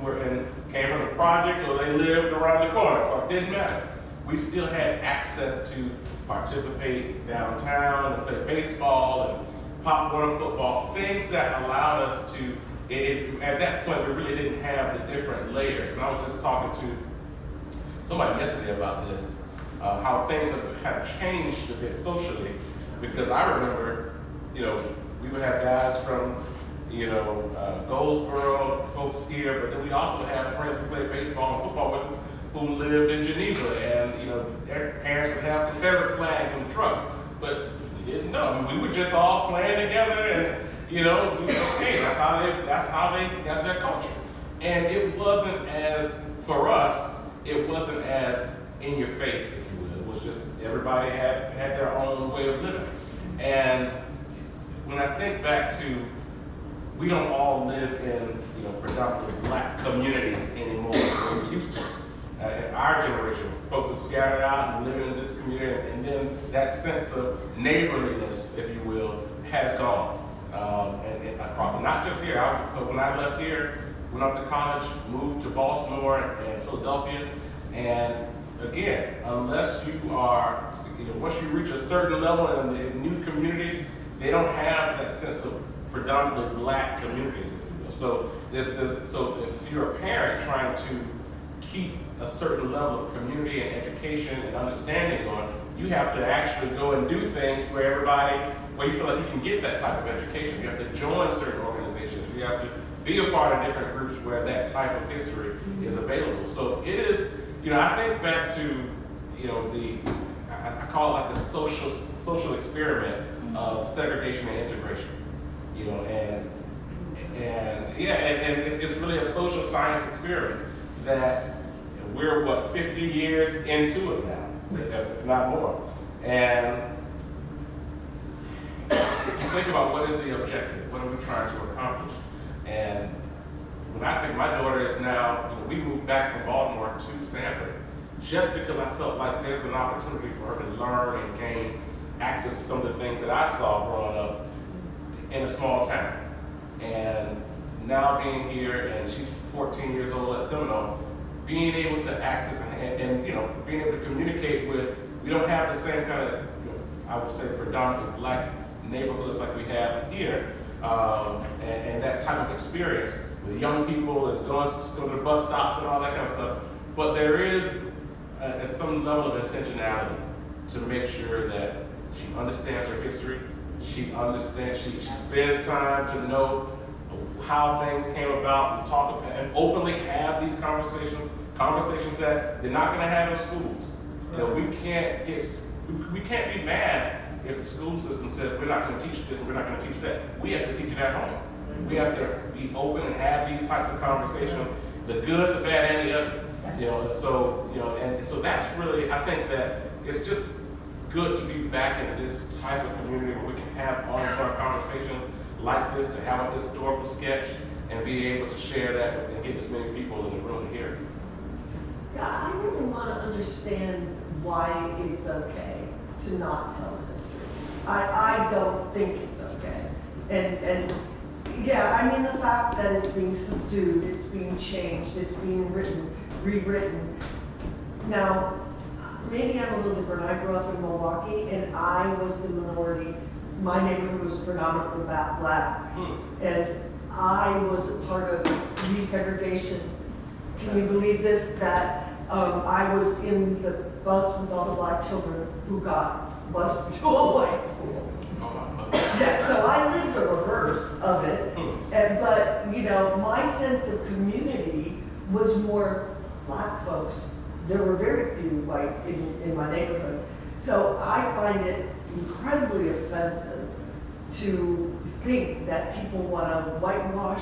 came from the projects or they lived around the corner, or it didn't matter. We still had access to participate downtown and play baseball and popcorn football, things that allowed us to, at that point we really didn't have the different layers. And I was just talking to somebody yesterday about this, how things have changed a bit socially, because I remember, we would have guys from Goldsboro, folks here, but then we also had friends who played baseball and football with us who lived in Geneva, and their parents would have Confederate flags on the trucks, but we didn't know. I mean, we were just all playing together, and okay, that's their culture. And it wasn't as, for us, it wasn't as in your face, if you will. It was just everybody had their own way of living. And when I think back to, we don't all live in predominantly black communities anymore than we used to. In our generation, folks are scattered out and living in this community, and then that sense of neighborliness, if you will, has gone. And not just here. So when I left here, went off to college, moved to Baltimore and Philadelphia, and again, unless you are, once you reach a certain level in the new communities, they don't have that sense of predominantly black communities, if you will. So if you're a parent trying to keep a certain level of community and education and understanding on, you have to actually go and do things where you feel like you can get that type of education. You have to join certain organizations. You have to be a part of different groups where that type of history is available. So it is, I think back to, I call it like the social experiment of segregation and integration. And it's really a social science experiment that we're 50 years into it now, if not more. And you think about what is the objective, what are we trying to accomplish? And when I think my daughter is now, we moved back from Baltimore to Sanford just because I felt like there's an opportunity for her to learn and gain access to some of the things that I saw growing up in a small town. And now being here, and she's 14 years old at Seminole, being able to access and being able to communicate with, we don't have the same kind of, I would say, predominantly black neighborhoods like we have here, and that type of experience with young people and going to the bus stops and all that kind of stuff. But there is some level of intentionality to make sure that she understands her history. She understands, she spends time to know how things came about, and talk and openly have these conversations that they're not going to have in schools. We can't be mad if the school system says we're not going to teach this and we're not going to teach that. We have to teach it at home. We have to be open and have these types of conversations, the good, the bad, and the ugly. And so that's really, I think that it's just good to be back in this type of community where we can have on-the-front conversations like this, to have a historical sketch and be able to share that and get as many people in the room to hear it. Yeah, I really want to understand why it's okay to not tell the history. I don't think it's okay. And yeah, I mean the fact that it's being subdued, it's being changed, it's being rewritten. Now, maybe I'm a little different. I grew up in Milwaukee and I was the minority. My neighborhood was predominantly black. And I was a part of desegregation. Can you believe this? That I was in the bus with all the black children who got bused to a white school. Yeah, so I lived the reverse of it. But my sense of community was more black folks. There were very few white in my neighborhood. So I find it incredibly offensive to think that people want to whitewash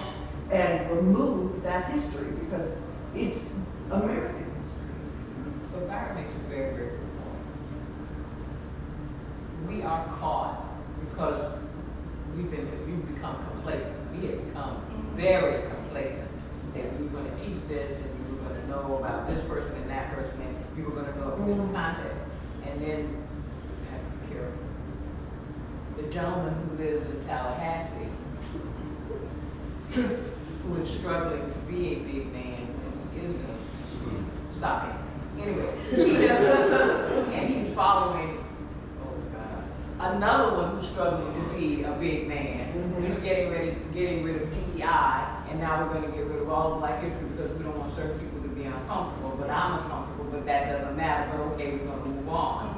and remove that history because it's American history. But Byron makes a very, very good point. We are caught because we've become complacent. We have become very complacent that we're going to teach this and we were going to know about this person and that person and you were going to know the context. And then you have to be careful. The gentleman who lives in Tallahassee, who is struggling to be a big man, and he isn't. Stop it. Anyway, and he's following, oh God, another one who's struggling to be a big man. Who's getting rid of DEI, and now we're going to get rid of all of Black history because we don't want certain people to be uncomfortable. But I'm uncomfortable, but that doesn't matter. But okay, we're going to move on.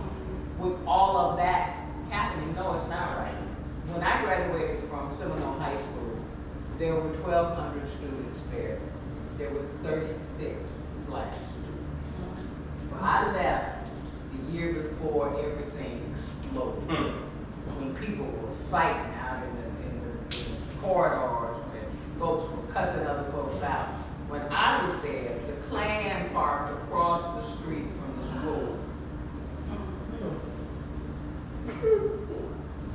With all of that happening, no, it's not right. When I graduated from Seminole High School, there were 1,200 students there. There were 36 Black students. I left the year before everything exploded. When people were fighting out in the corridors, when folks were cussing other folks out. When I was there, the Klan parked across the street from the school.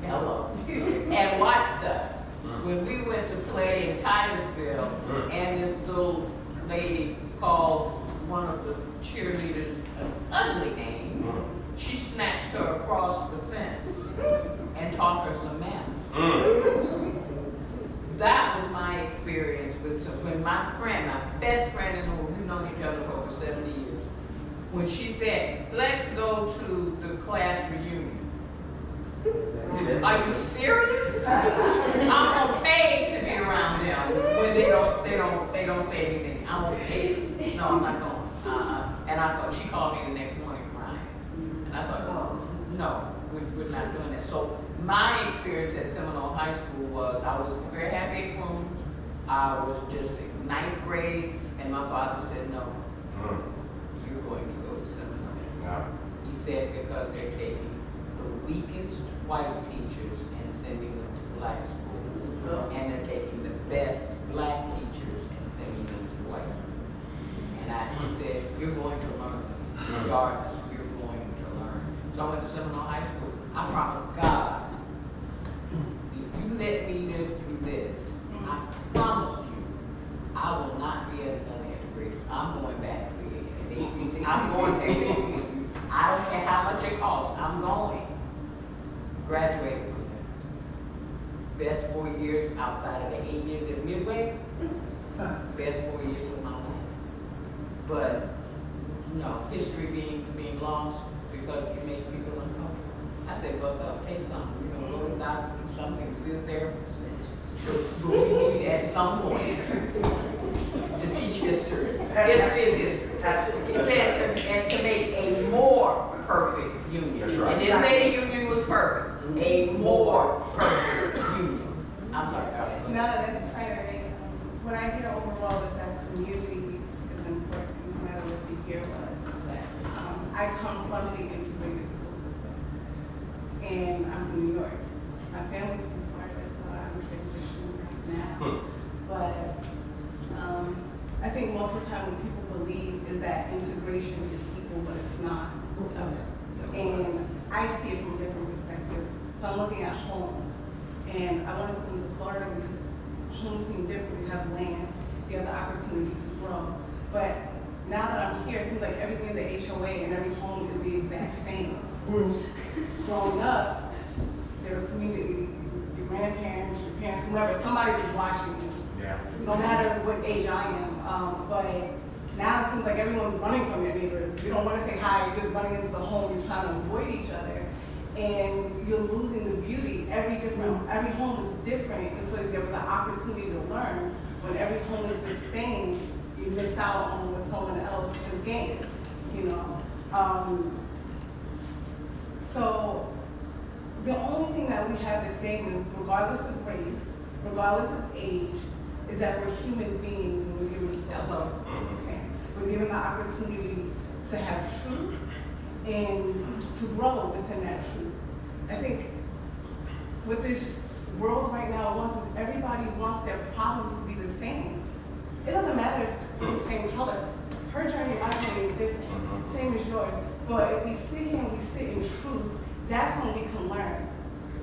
Hello. And watched us. When we went to play in Titusville, and this little lady called one of the cheerleaders an ugly name, she snatched her across the fence and taught her some manners. That was my experience with when my friend, my best friend in the world, we've known each other for over 70 years, when she said, let's go to the class reunion. Are you serious? I'm okay to be around them when they don't say anything. I'm okay. No, I'm not going. And I thought she called me the next morning crying, and I thought, oh no, we're not doing that. So my experience at Seminole High School was I was very happy at Crooms. I was just in ninth grade, and my father said, no, you're going to go to Seminole. Yeah. He said because they're taking the weakest white teachers and sending them to black schools, and they're taking the best black teachers and sending them to white schools. And he said, you're going to learn, regardless, you're going to learn. So I went to Seminole High School. I promise God, if you let me live through this, I promise you, I will not be at another integrated. I'm going back to the HBC. I'm going to HBC. I don't care how much it costs. I'm going. Graduated from there. Best 4 years outside of the 8 years at Midway. Best 4 years of my life. but, you know, history being lost because it makes people uncomfortable. I said, but take something, you know, go to the doctor, do something, see a therapist. But we need at some point to teach history. History is history. Absolutely. It says and to make a more perfect union. That's right. It didn't say the union was perfect. A more perfect union. I'm sorry, go ahead. No, that's quite all right. What I hear overall is that community is important, no matter what the year was. I come from the integrated school system, and I'm from New York. My family's from Florida, so I'm transitioning right now. But I think most of the time what people believe is that integration is equal, but it's not. And I see it from different perspectives. So I'm looking at homes, and I wanted to come to Florida because homes seem different. You have land, you have the opportunity to grow. But now that I'm here, it seems like everything's an HOA and every home is the exact same. Growing up, there was community, your grandparents, your parents, whoever, somebody was watching you. Yeah. No matter what age I am. But now it seems like everyone's running from their neighbors. You don't want to say hi, you're just running into the home, you're trying to avoid each other. And you're losing the beauty. Every home is different, and so there was an opportunity to learn. When every home is the same, you miss out on what someone else has gained, you know. So the only thing that we have the same is, regardless of race, regardless of age, is that we're human beings and we're given soul. Okay? We're given the opportunity to have truth and to grow within that truth. I think what this world right now wants is everybody wants their problems to be the same. It doesn't matter if we're the same color. Her journey, my journey is different, same as yours. But if we sit here and we sit in truth, that's when we can learn.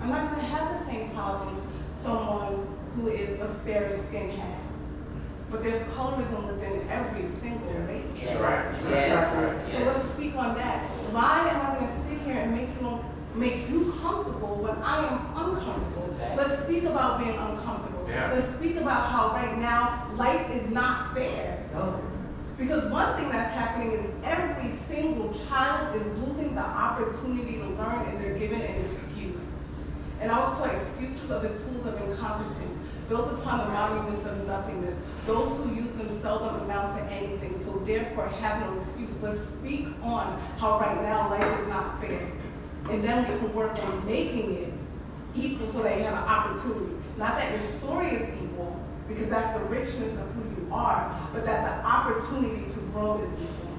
I'm not gonna have the same problems someone who is a fairer skin had. But there's colorism within every single race. That's right. Yeah. So let's speak on that. Why am I going to sit here and make you comfortable when I am uncomfortable? Exactly. Let's speak about being uncomfortable. Yeah. Let's speak about how right now life is not fair. No. Because one thing that's happening is every single child is losing the opportunity to learn, and they're given an excuse. And I was taught excuses are the tools of incompetence, built upon the monuments of nothingness. Those who use them seldom amount to anything, so therefore have no excuse. Let's speak on how right now life is not fair. And then we can work on making it equal so that you have an opportunity. Not that your story is equal, because that's the richness of who you are, but that the opportunity to grow is equal.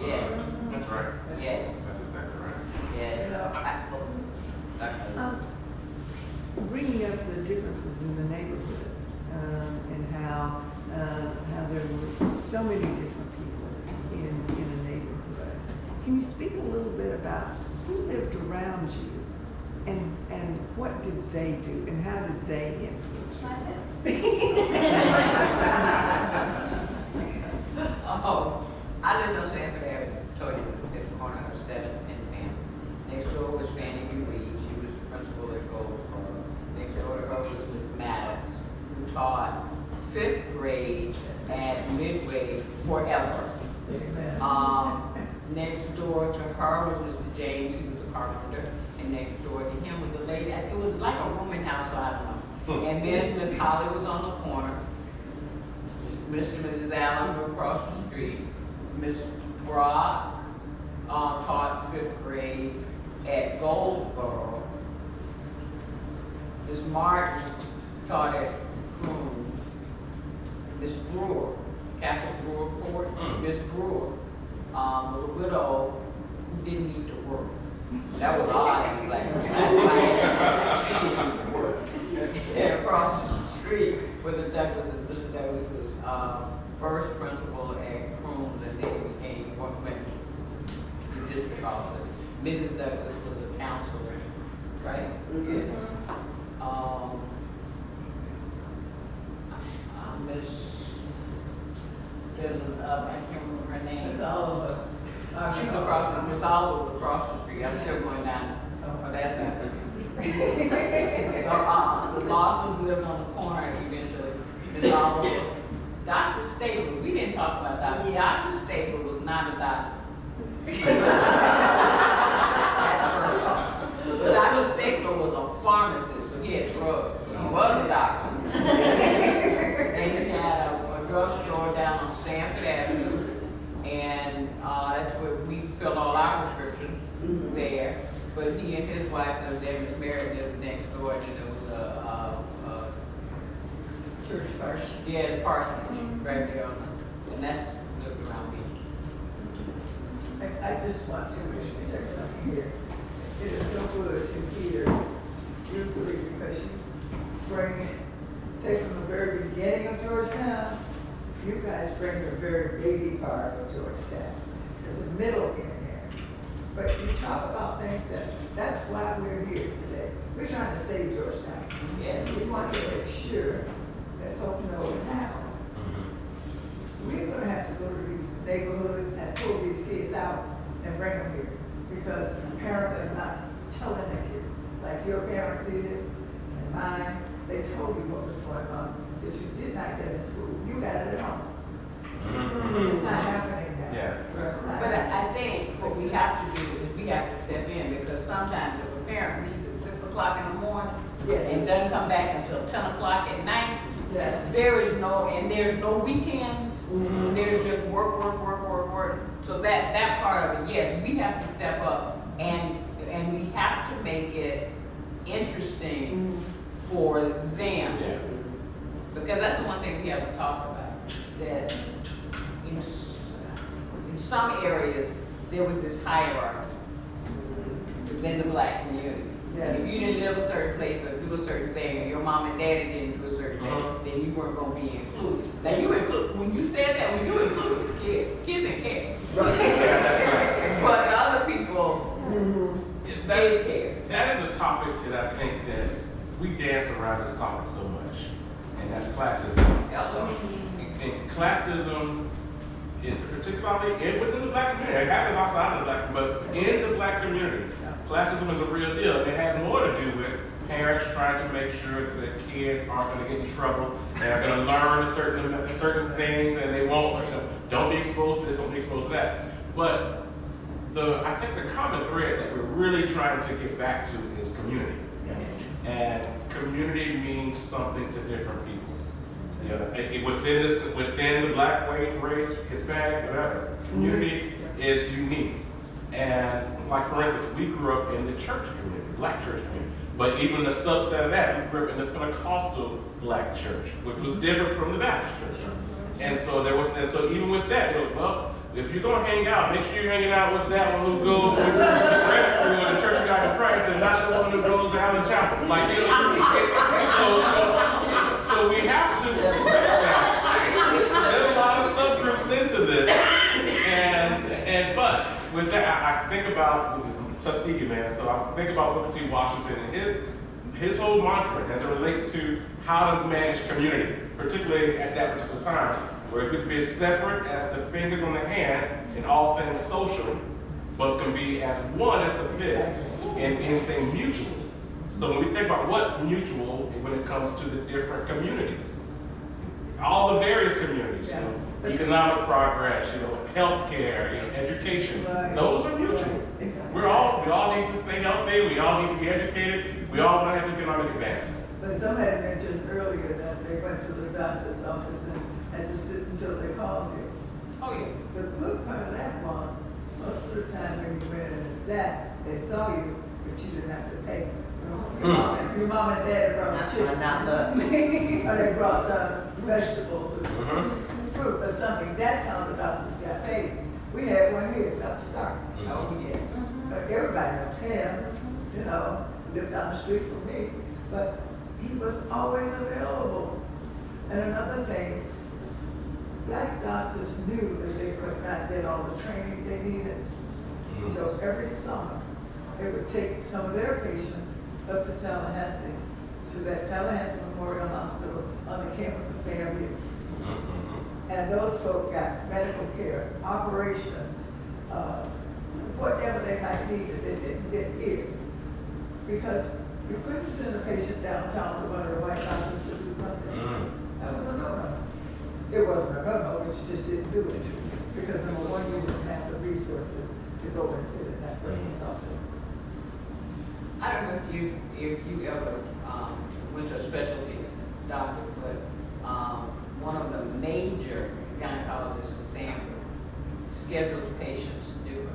Yes. That's right. Yes. That's exactly right. Yes. Bringing up the differences in the neighborhoods and how there were so many different people in a neighborhood. Can you speak a little bit about who lived around you and what did they do and how did they influence you? Oh, I lived on Sanford Avenue, told you, at the corner of 7th and Sanford. Next door was Fannie Reed. She was the principal at Goldsboro. Next door to her was Miss Maddox, who taught 5th grade at Midway forever. Next door to her was Mr. James, who was a carpenter. And next door to him was a lady. It was like a rooming house, so I don't know. And then Miss Holly was on the corner. Mr. and Mrs. Allen were across the street. Miss Brock taught 5th grade at Goldsboro. Miss Martin taught at Crooms. Miss Brewer, Castle Brewer Court. Miss Brewer was a widow who didn't need to work. That was odd. Like, she didn't need to work. And across the street were the Douglases. Mr. Douglas was first principal at Crooms, and then he became the district officer. Mrs. Douglas was a counselor, right? Yeah. Miss, there's I can't remember her name. It's Oliver. She's across from Miss Oliver across the street. I'm still going down. Oh, that's not the Lawsons lived on the corner eventually. Miss Oliver. Dr. Staples, we didn't talk about doctor. Dr. Staples was not a doctor. Dr. Staples was a pharmacist, so he had drugs. He was a doctor. And he had a drugstore down on Sanford Avenue, and that's where we fill all our prescriptions there. But he and his wife lived there, Miss Mary lived next door, and there was Church first. yeah, the parsonage right there, and that's lived around me. I just want to interject something here. It is so good to hear you three because you bring, say from the very beginning of Georgetown, you guys bring the very baby part of Georgetown. There's a middle in there. But you talk about things that's why we're here today. We're trying to save Georgetown. Yes. We want to make sure that folk know now. We're gonna have to go to these neighborhoods and pull these kids out and bring them here. Because parents are not telling the kids, like your parent did and mine, they told you what was going on, that you did not get in school. You got it at home. It's not happening now. Yes. So it's not But happening. I think what we have to do is we have to step in, because sometimes if a parent leaves at 6 o'clock in the morning Yes. and doesn't come back until 10 o'clock at night, Yes. there's no weekends. There's just work. So that part of it, yes, we have to step up and we have to make it interesting for them. Yeah. Because that's the one thing we haven't talked about, that in some areas, there was this hierarchy within the black community. Yes. If you didn't live a certain place or do a certain thing, or your mom and daddy didn't do a certain thing, then you weren't gonna be included. Now you include, when you said that, when you included the kids didn't care. But the other people, they care. That is a topic that I think that we dance around this topic so much, and that's classism. And classism, particularly within the black community, it happens outside of the black, but in the black community, classism is a real deal. And it has more to do with parents trying to make sure that kids aren't going to get in trouble. They're going to learn certain things, and they won't, don't be exposed to this, don't be exposed to that. But I think the common thread that we're really trying to get back to is community. And community means something to different people. Within the black, white, race, Hispanic, whatever, community is unique. And like for instance, we grew up in the church community, black church community. But even a subset of that, we grew up in the Pentecostal black church, which was different from the Baptist church. And so so even with that, well, if you're gonna hang out, make sure you're hanging out with that one who goes to the rescue or the Church of God in Christ, and not the one who goes to Allen Chapel. Like, so we have to recognize there's a lot of subgroups into this, but with that, I think about Tuskegee, man. So I think about Booker T. Washington and his whole mantra as it relates to how to manage community, particularly at that particular time, where it could be as separate as the fingers on the hand in all things social, but can be as one as the fist in anything mutual. So when we think about what's mutual when it comes to the different communities, all the various communities, economic progress, healthcare, education, those are mutual. Exactly. We all need to stay healthy, we all need to be educated, we all want to have economic advancement. But somebody mentioned earlier that they went to the doctor's office and had to sit until they called you. Oh, yeah. The good part of that was, most of the time when you went in and sat, they saw you, but you didn't have to pay. Your mom and dad brought chicken, or they brought some vegetables or fruit or something. That's how the doctors got paid. We had one here, Dr. Stark. Oh, yeah. Everybody knows him, lived down the street from me, but he was always available. And another thing, black doctors knew that they could not get all the training they needed. So every summer, they would take some of their patients up to Tallahassee, to that Tallahassee Memorial Hospital on the campus of Fairview. And those folk got medical care, operations, whatever they might need that they didn't get here. Because you couldn't send a patient downtown to one of the white doctors to do something. That was a no-no. It wasn't a no-no, but you just didn't do it. Because number one, you didn't have the resources to go and sit at that person's office. I don't know if you ever went to a specialty doctor, but one of the major gynecologists in Sanford scheduled patients differently.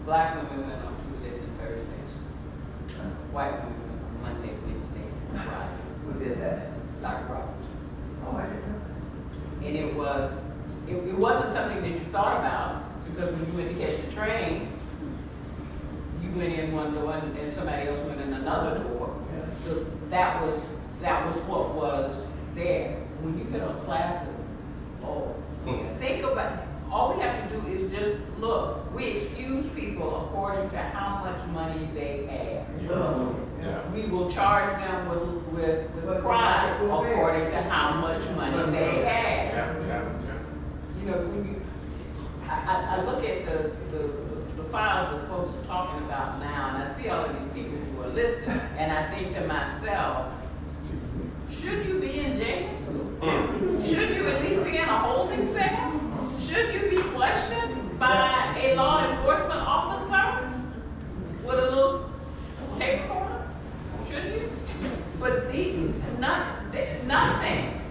Black women went on Tuesdays and Thursdays. White women went on Monday, Wednesday, and Friday. Who did that? Dr. Roberts. Oh, I didn't know that. And it wasn't something that you thought about, because when you went to catch the train, you went in one door and somebody else went in another door. So that was what was there. When you get on classes, think about it. All we have to do is just look. We excuse people according to how much money they have. Yeah. We will charge them with crime according to how much money they have. Yeah. You know, when I look at the files that folks are talking about now, and I see all of these people who are listed, and I think to myself, should you be in jail? Should you at least be in a holding cell? Should you be questioned by a law enforcement officer with a little tape recorder? Should you? But nothing.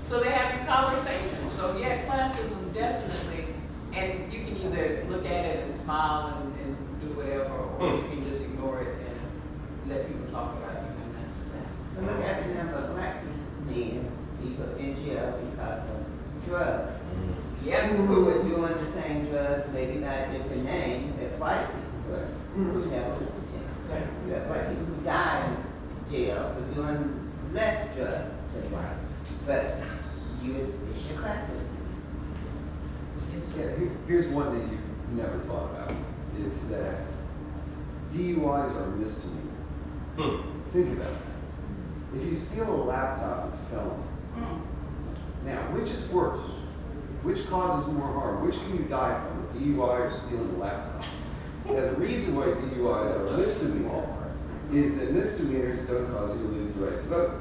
So they're having conversations. So yeah, classism definitely, and you can either look at it and smile and do whatever, or you can just ignore it and let people talk about it. But look at the number of black men, people in jail because of drugs. Yeah. Who were doing the same drugs, maybe by a different name, that white people were, who never went to jail. You have black people who died in jail for doing less drugs than white. But it's your classism. Yeah, here's one that you never thought about, is that DUIs are a misdemeanor. Think about that. If you steal a laptop, it's a felony. Now, which is worse? Which causes more harm? Which can you die from, a DUI or stealing a laptop? Now, the reason why DUIs are a misdemeanor is that misdemeanors don't cause you to lose the right to vote.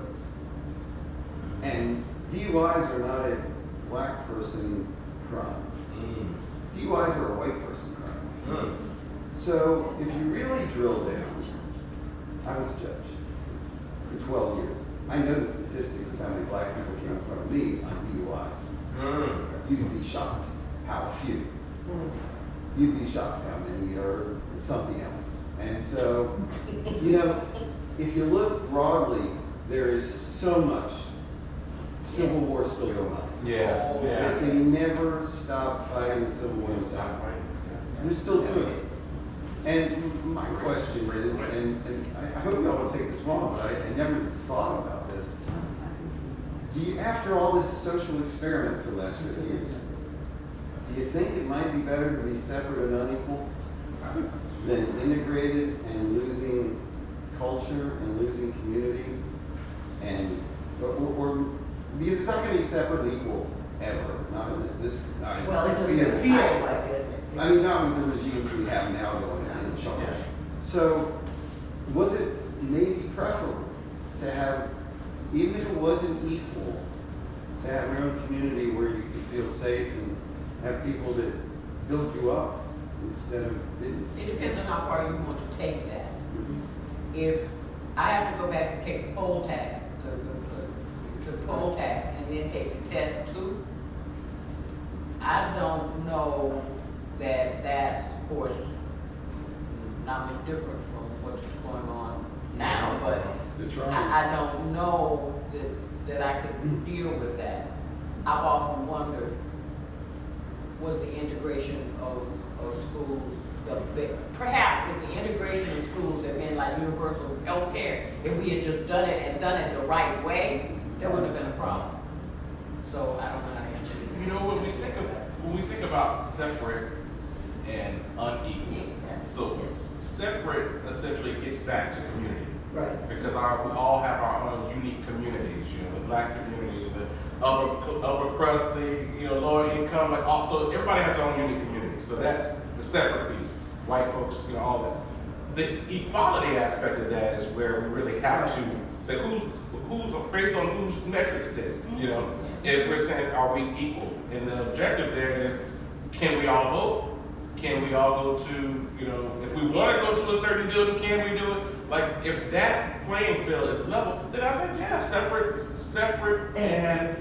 And DUIs are not a black person crime. DUIs are a white person crime. So if you really drill down, I was a judge for 12 years. I know the statistics of how many black people came in front of me on DUIs. You'd be shocked how few. You'd be shocked how many are something else. And so, you know, if you look broadly, there is so much Civil War still going on. Yeah. They never stop fighting the Civil War. They're still doing it. And my question is, and I hope y'all don't take this wrong, but I never thought about this. Do you, after all this social experiment for the last 50 years, do you think it might be better to be separate and unequal than integrated and losing culture and losing community? And or because it's not going to be separate and equal ever. Not in this. Not in Well, it doesn't this- feel like it. I mean, not with the regimes we have now going in charge. So, was it maybe preferable to have, even if it wasn't equal, to have your own community where you could feel safe and have people that build you up instead of didn't? It depends on how far you want to take that. If I have to go back and take the poll tax, the poll tax, and then take the test too, I don't know that that's, of course, not much different from what's going on now, but I don't know that I could deal with that. I've often wondered, was the integration of schools, perhaps if the integration of schools had been like universal health care, if we had just done it the right way, there wouldn't have been a problem. So I don't know how to answer it. You know, when we think about separate and unequal, so separate essentially gets back to community. Right. Because we all have our own unique communities. You know, the black community, the upper crust, the lower income, like also everybody has their own unique community. So that's the separate piece. White folks, all that. The equality aspect of that is where we really have to say who's based on whose metrics did, you know? If we're saying, are we equal? And the objective there is, can we all vote? Can we all go to, you know, if we want to go to a certain building, can we do it? Like, if that playing field is level, then I think, yeah, separate and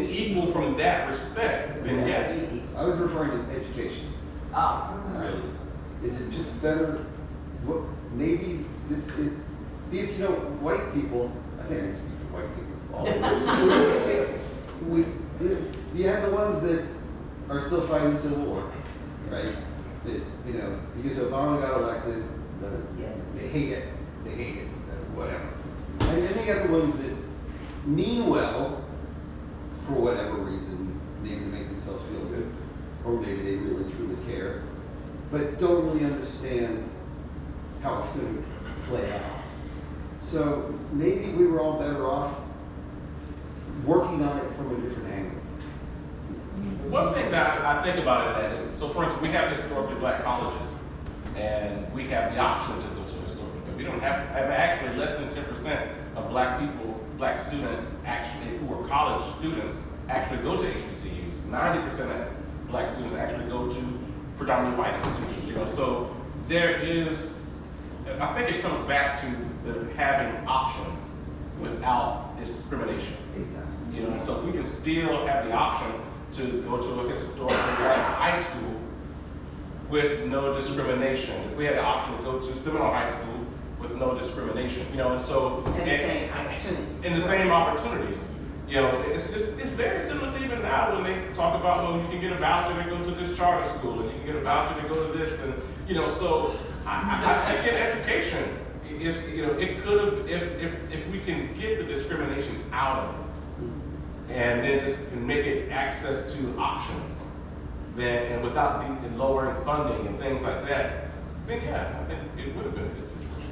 equal from that respect, then yes. I was referring to education. Really? Is it just better, what, maybe this is, because, you know, white people, I think I speak for white people, all you have the ones that are still fighting the Civil War, right? That, you know, because Obama got elected, they hate it, whatever. And then you have the ones that mean well, for whatever reason, maybe to make themselves feel good, or maybe they really truly care, but don't really understand how it's going to play out. So maybe we were all better off working on it from a different angle. One thing that I think about it is, so for instance, we have historically black colleges, and we have the option to go to historically, but we don't have actually less than 10% of black students actually, who are college students, actually go to HBCUs. 90% of black students actually go to predominantly white institutions, you know, so there is, I think it comes back to the having options without discrimination. Exactly. You know, so if we can still have the option to go to a historically black high school with no discrimination. If we had the option to go to Seminole High School with no discrimination, you know, and so And the same opportunities. and the same opportunities. You know, it's very similar to even now when they talk about, well, you can get a voucher to go to this charter school, and you can get a voucher to go to this, and you know, so I think in education, if you know, it could have, if we can get the discrimination out of it, and then just make it access to options, then and without and lowering funding and things like that, then yeah, I think it would have been a good situation.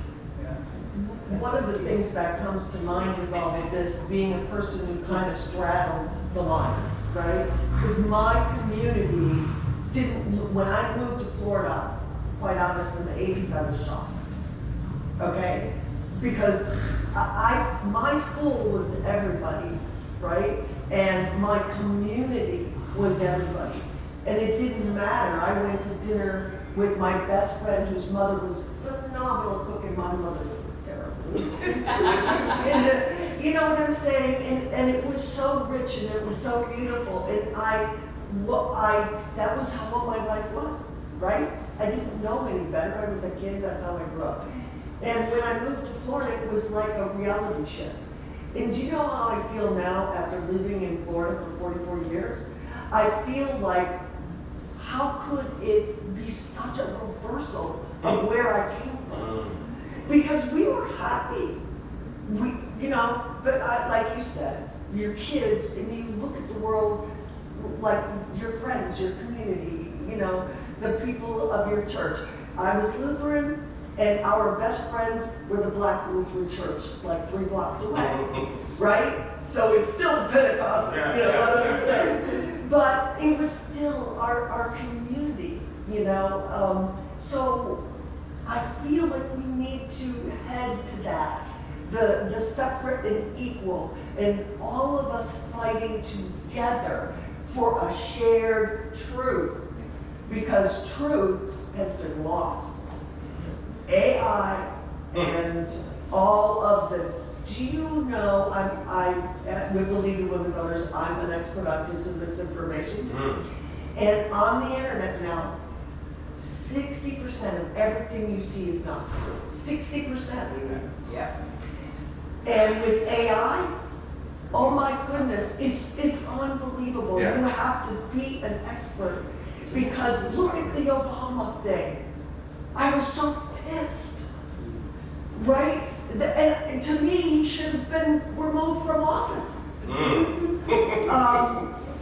One of the things that comes to mind with all of this, being a person who kind of straddled the lines, right? Because my community didn't, when I moved to Florida, quite honest, in the 80s, I was shocked. Okay? Because my school was everybody, right? And my community was everybody. And it didn't matter. I went to dinner with my best friend whose mother was phenomenal cooking. My mother was terrible. And, you know what I'm saying? And it was so rich and it was so beautiful. And that was what my life was, right? I didn't know any better. I was a kid, that's how I grew up. And when I moved to Florida, it was like a reality shift. And do you know how I feel now after living in Florida for 44 years? I feel like, how could it be such a reversal of where I came from? Because we were happy. You know, but like you said, your kids, and you look at the world like your friends, your community, you know, the people of your church. I was Lutheran, and our best friends were the Black Lutheran Church, like 3 blocks away, right? So it's still Pentecostal, you know. But it was still our community, you know. So I feel like we need to head to that, the separate and equal, and all of us fighting together for a shared truth, because truth has been lost. AI and all of the, do you know, I'm with the League of Women Voters, I'm an expert on dis and misinformation. And on the internet now, 60% of everything you see is not true. 60%. Yeah. And with AI, oh my goodness, it's unbelievable. Yeah. You have to be an expert, because look at the Obama thing. I was so pissed, right? And to me, he should have been removed from office.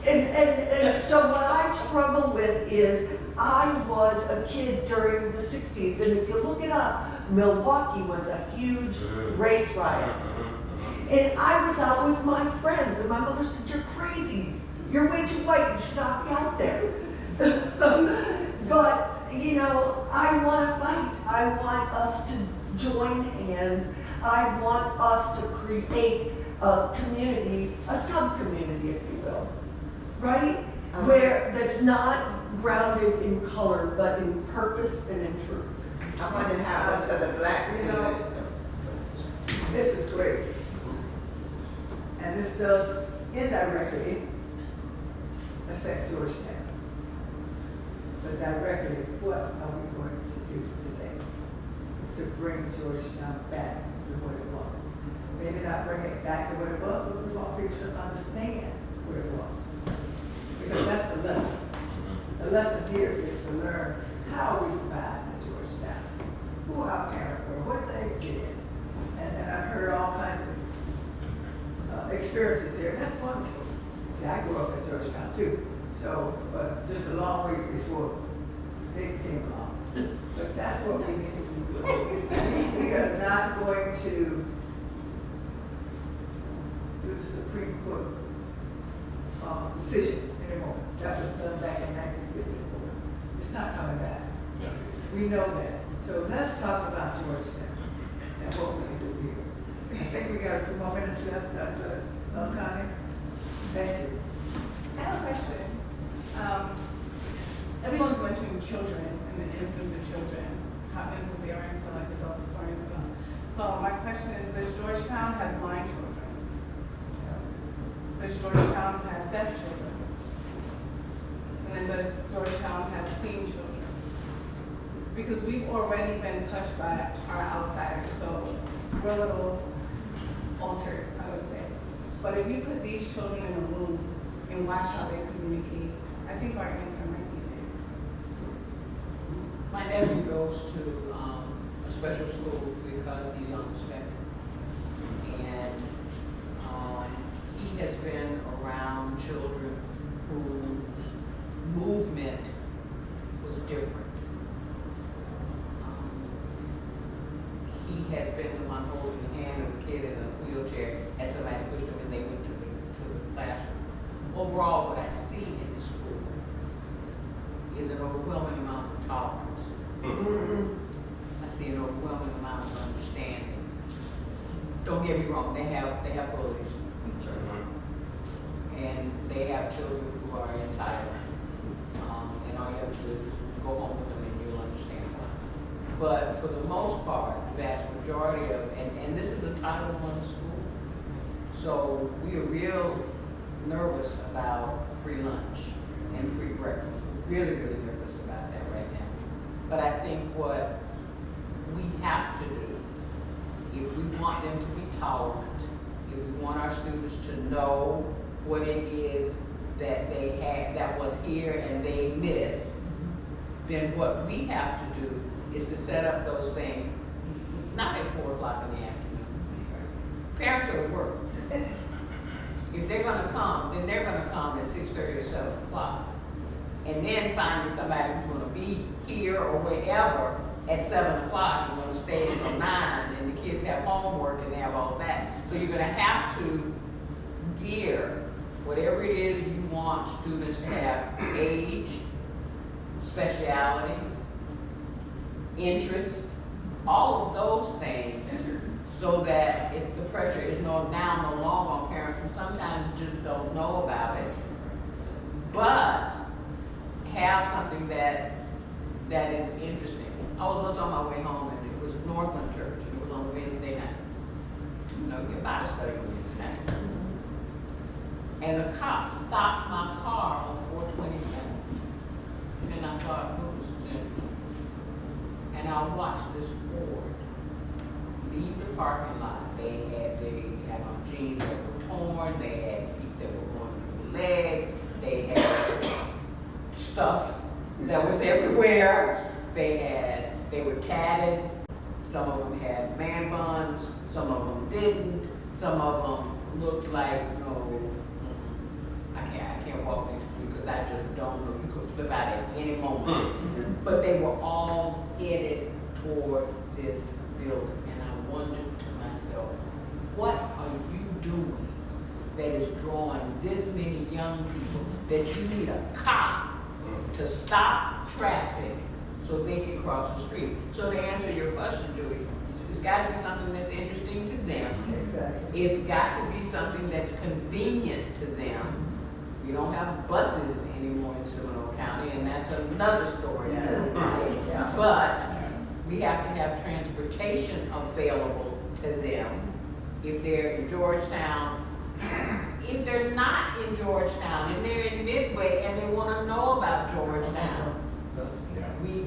And so what I struggle with is, I was a kid during the 60s, and if you look it up, Milwaukee was a huge race riot. And I was out with my friends, and my mother said, "You're crazy. You're way too white. You should not be out there." But, you know, I want to fight. I want us to join hands. I want us to create a community, a sub-community, if you will, right? Where that's not grounded in color, but in purpose and in truth. I wondered how it was for the black You know, student. this is great. And this does indirectly affect Georgetown. But directly, what are we going to do today to bring Georgetown back to what it was? Maybe not bring it back to what it was, but we want people to understand what it was. Because that's the lesson. The lesson here is to learn how we survived at Georgetown, who our parents were, what they did. And I've heard all kinds of experiences here. That's wonderful. See, I grew up at Georgetown too. So, but just a long ways before they came along. But that's what we need to do. We are not going to do the Supreme Court decision anymore. That was done back in 1954. It's not coming back. Yeah. We know that. So let's talk about Georgetown and what we can do here. I think we got a few more minutes left, Dr. Connie. Thank you. I have a question. Everyone's mentioning children and the innocence of children, how innocent they are until like adults are born into them. So my question is, does Georgetown have blind children? Does Georgetown have deaf children? And then does Georgetown have seen children? Because we've already been touched by our outsiders, so we're a little altered, I would say. But if you put these children in a room and watch how they communicate, I think our answer might be there. My nephew goes to a special school because he's on the spectrum. And he has been around children whose movement was different. He has been the one holding the hand of a kid in a wheelchair as somebody pushed him and they went to the classroom. Overall, what I see in the school is an overwhelming amount of tolerance. I see an overwhelming amount of understanding. Don't get me wrong, they have bullies. And they have children who are entitled. And all you have to do is go home with them and you'll understand why. But for the most part, the vast majority of, and this is a Title I school, so we are real nervous about free lunch and free breakfast. We're really, really nervous about that right now. But I think what we have to do, if we want them to be tolerant, if we want our students to know what it is that they had, that was here and they missed, then what we have to do is to set up those things, not at 4 o'clock in the afternoon. Parents are at work. If they're gonna come, then they're gonna come at 6:30 or 7 o'clock. And then finding somebody who's gonna be here or wherever at 7 o'clock and gonna stay until 9, and the kids have homework and they have all that. So you're gonna have to gear whatever it is you want students to have: age, specialities, interests, all of those things, so that the pressure is now no longer on parents who sometimes just don't know about it, but have something that is interesting. I was on my way home and it was Northland Church and it was on Wednesday night. You know, your Bible study on Wednesday night. And the cop stopped my car on 427. And I thought, what was this? And I watched this Ford leave the parking lot. They had on jeans that were torn, they had feet that were going through the leg, they had stuff that was everywhere. They were tatted. Some of them had man buns, some of them didn't, some of them looked like, I can't walk next to you because I just don't know. You could flip out at any moment. But they were all headed toward this building. And I wondered to myself, what are you doing that is drawing this many young people that you need a cop to stop traffic so they can cross the street? So to answer your question, Julie, It's gotta be something that's interesting to them. Exactly. It's got to be something that's convenient to them. We don't have buses anymore in Seminole County, and that's another story. Yeah. But we have to have transportation available to them if they're in Georgetown. If they're not in Georgetown and they're in Midway and they want to know about Georgetown,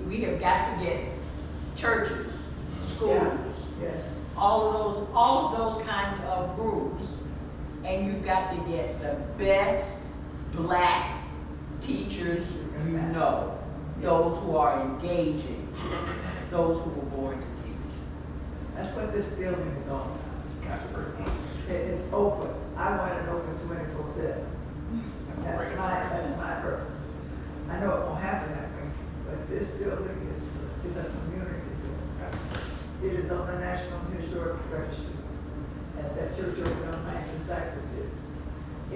we have got to get churches, schools, Yes. all of those kinds of groups, and you've got to get the best black teachers you know, those who are engaging, those who were born to teach. That's what this building is all about. That's a great point. It's open. I want it open 24/7. That's a great That's my purpose. I know it won't happen that way, but this building is a community building. It is on the National Historic Register. That's that church over on 9th and Cypress is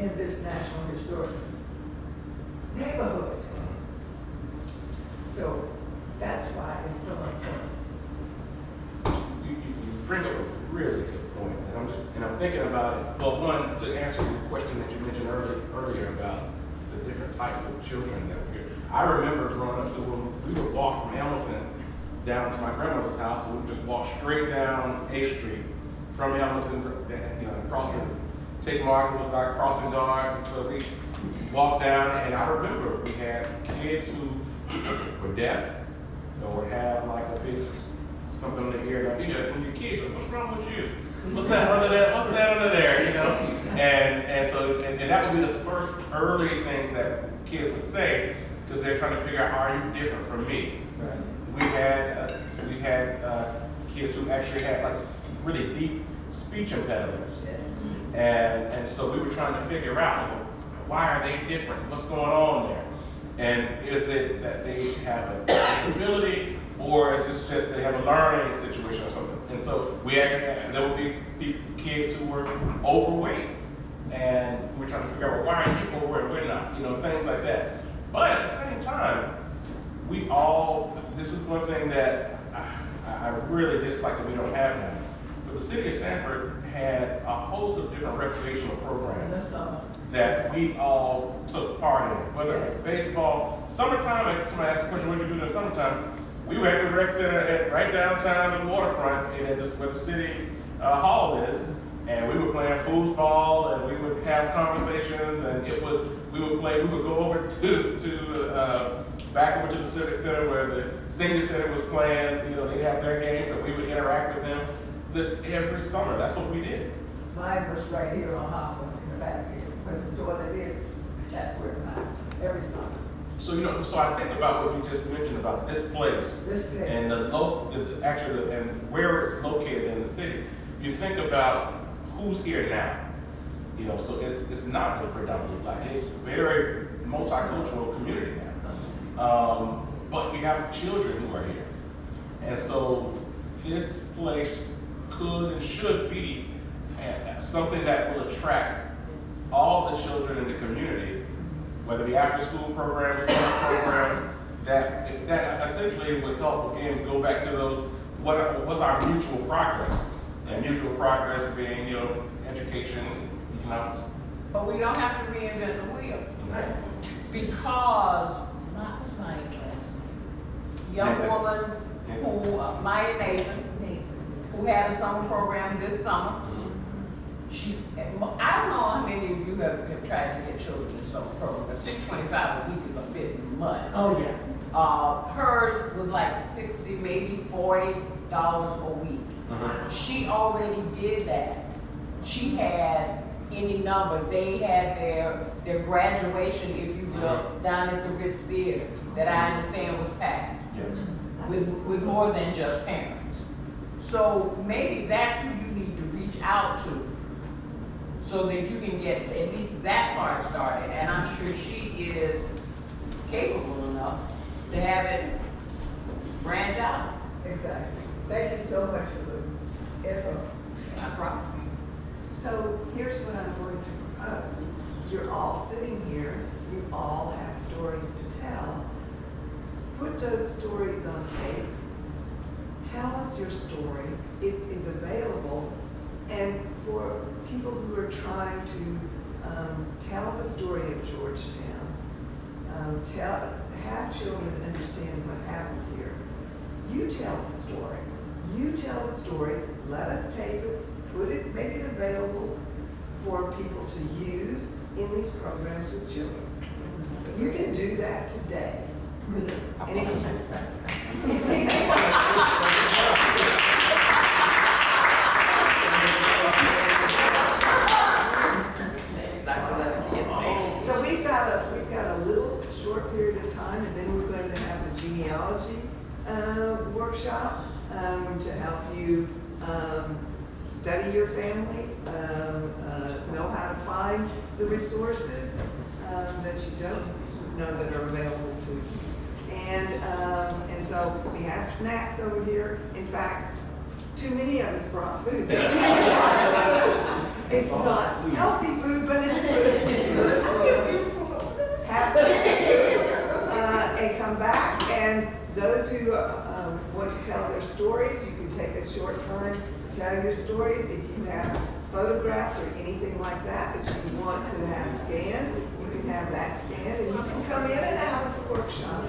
in this National Historic neighborhood. So that's why it's so important. You bring up a really good point, and I'm thinking about it. Well, one, to answer your question that you mentioned earlier about the different types of children that we're. I remember growing up, so when we would walk from Hamilton down to my grandmother's house, and we would just walk straight down A Street from Hamilton, crossing. Take Martin was our crossing guard, and so we walked down, and I remember we had kids who were deaf, or would have like a big something in the ear. Like, when you're kids, what's wrong with you? What's that under there? What's that under there? And so that would be the first early things that kids would say, because they're trying to figure out, how are you different from me? Right. We had kids who actually had like really deep speech impediments. Yes. And so we were trying to figure out, why are they different? What's going on there? And is it that they have a disability, or is it just they have a learning situation or something? And so we actually had, there would be kids who were overweight, and we're trying to figure out, why are you overweight, we're not, things like that. But at the same time, this is one thing that I really dislike that we don't have now. But the city of Sanford had a host of different recreational programs that we all took part in, whether it's baseball, summertime. If somebody asked a question, what do you do in the summertime? We were at the rec center right downtown in the waterfront, and just where the city hall is, and we were playing foosball, and we would have conversations, and we would go over to back over to the civic center where the senior center was playing. They'd have their games, and we would interact with them. This every summer. That's what we did. Mine was right here on Hopper in the back here, where the toilet is. That's where mine was every summer. So so I think about what we just mentioned about this place. This place. And and where it's located in the city. You think about who's here now. So it's not a predominantly black. It's very multicultural community now. But we have children who are here, and so this place could and should be something that will attract all the children in the community, whether it be after school programs, summer programs, that essentially would help, again, go back to those, what's our mutual progress? And mutual progress being, education, economics. But we don't have to reinvent the wheel. Because, not was my class, young woman who, Maya Nathan, who had a summer program this summer. I don't know how many of you have tried to get children in summer program, but $6.25 a week is a bit much. Oh, yes. Hers was like $60, maybe $40 a week. She already did that. She had any number. They had their graduation, if you will, down at the Ritz Theater, that I understand was packed with more than just parents. So maybe that's who you need to reach out to, so that you can get at least that part started. And I'm sure she is capable enough to have it branch out. Exactly. Thank you so much for the effort. Not a problem. So here's what I'm going to propose. You're all sitting here. You all have stories to tell. Put those stories on tape. tell us your story. It is available. And for people who are trying to tell the story of Georgetown, have children understand what happened here. You tell the story. You tell the story. Let us tape it, make it available for people to use in these programs with children. You can do that today. And if so we've got a little short period of time, and then we're going to have a genealogy workshop to help you study your family, know how to find the resources that you don't know that are available to you. And so we have snacks over here. In fact, too many of us brought food. So it's not healthy food, but it's good. Have some food and come back. And those who want to tell their stories, you can take a short time to tell your stories. If you have photographs or anything like that you want to have scanned, you can have that scanned, and you can come in and out of the workshop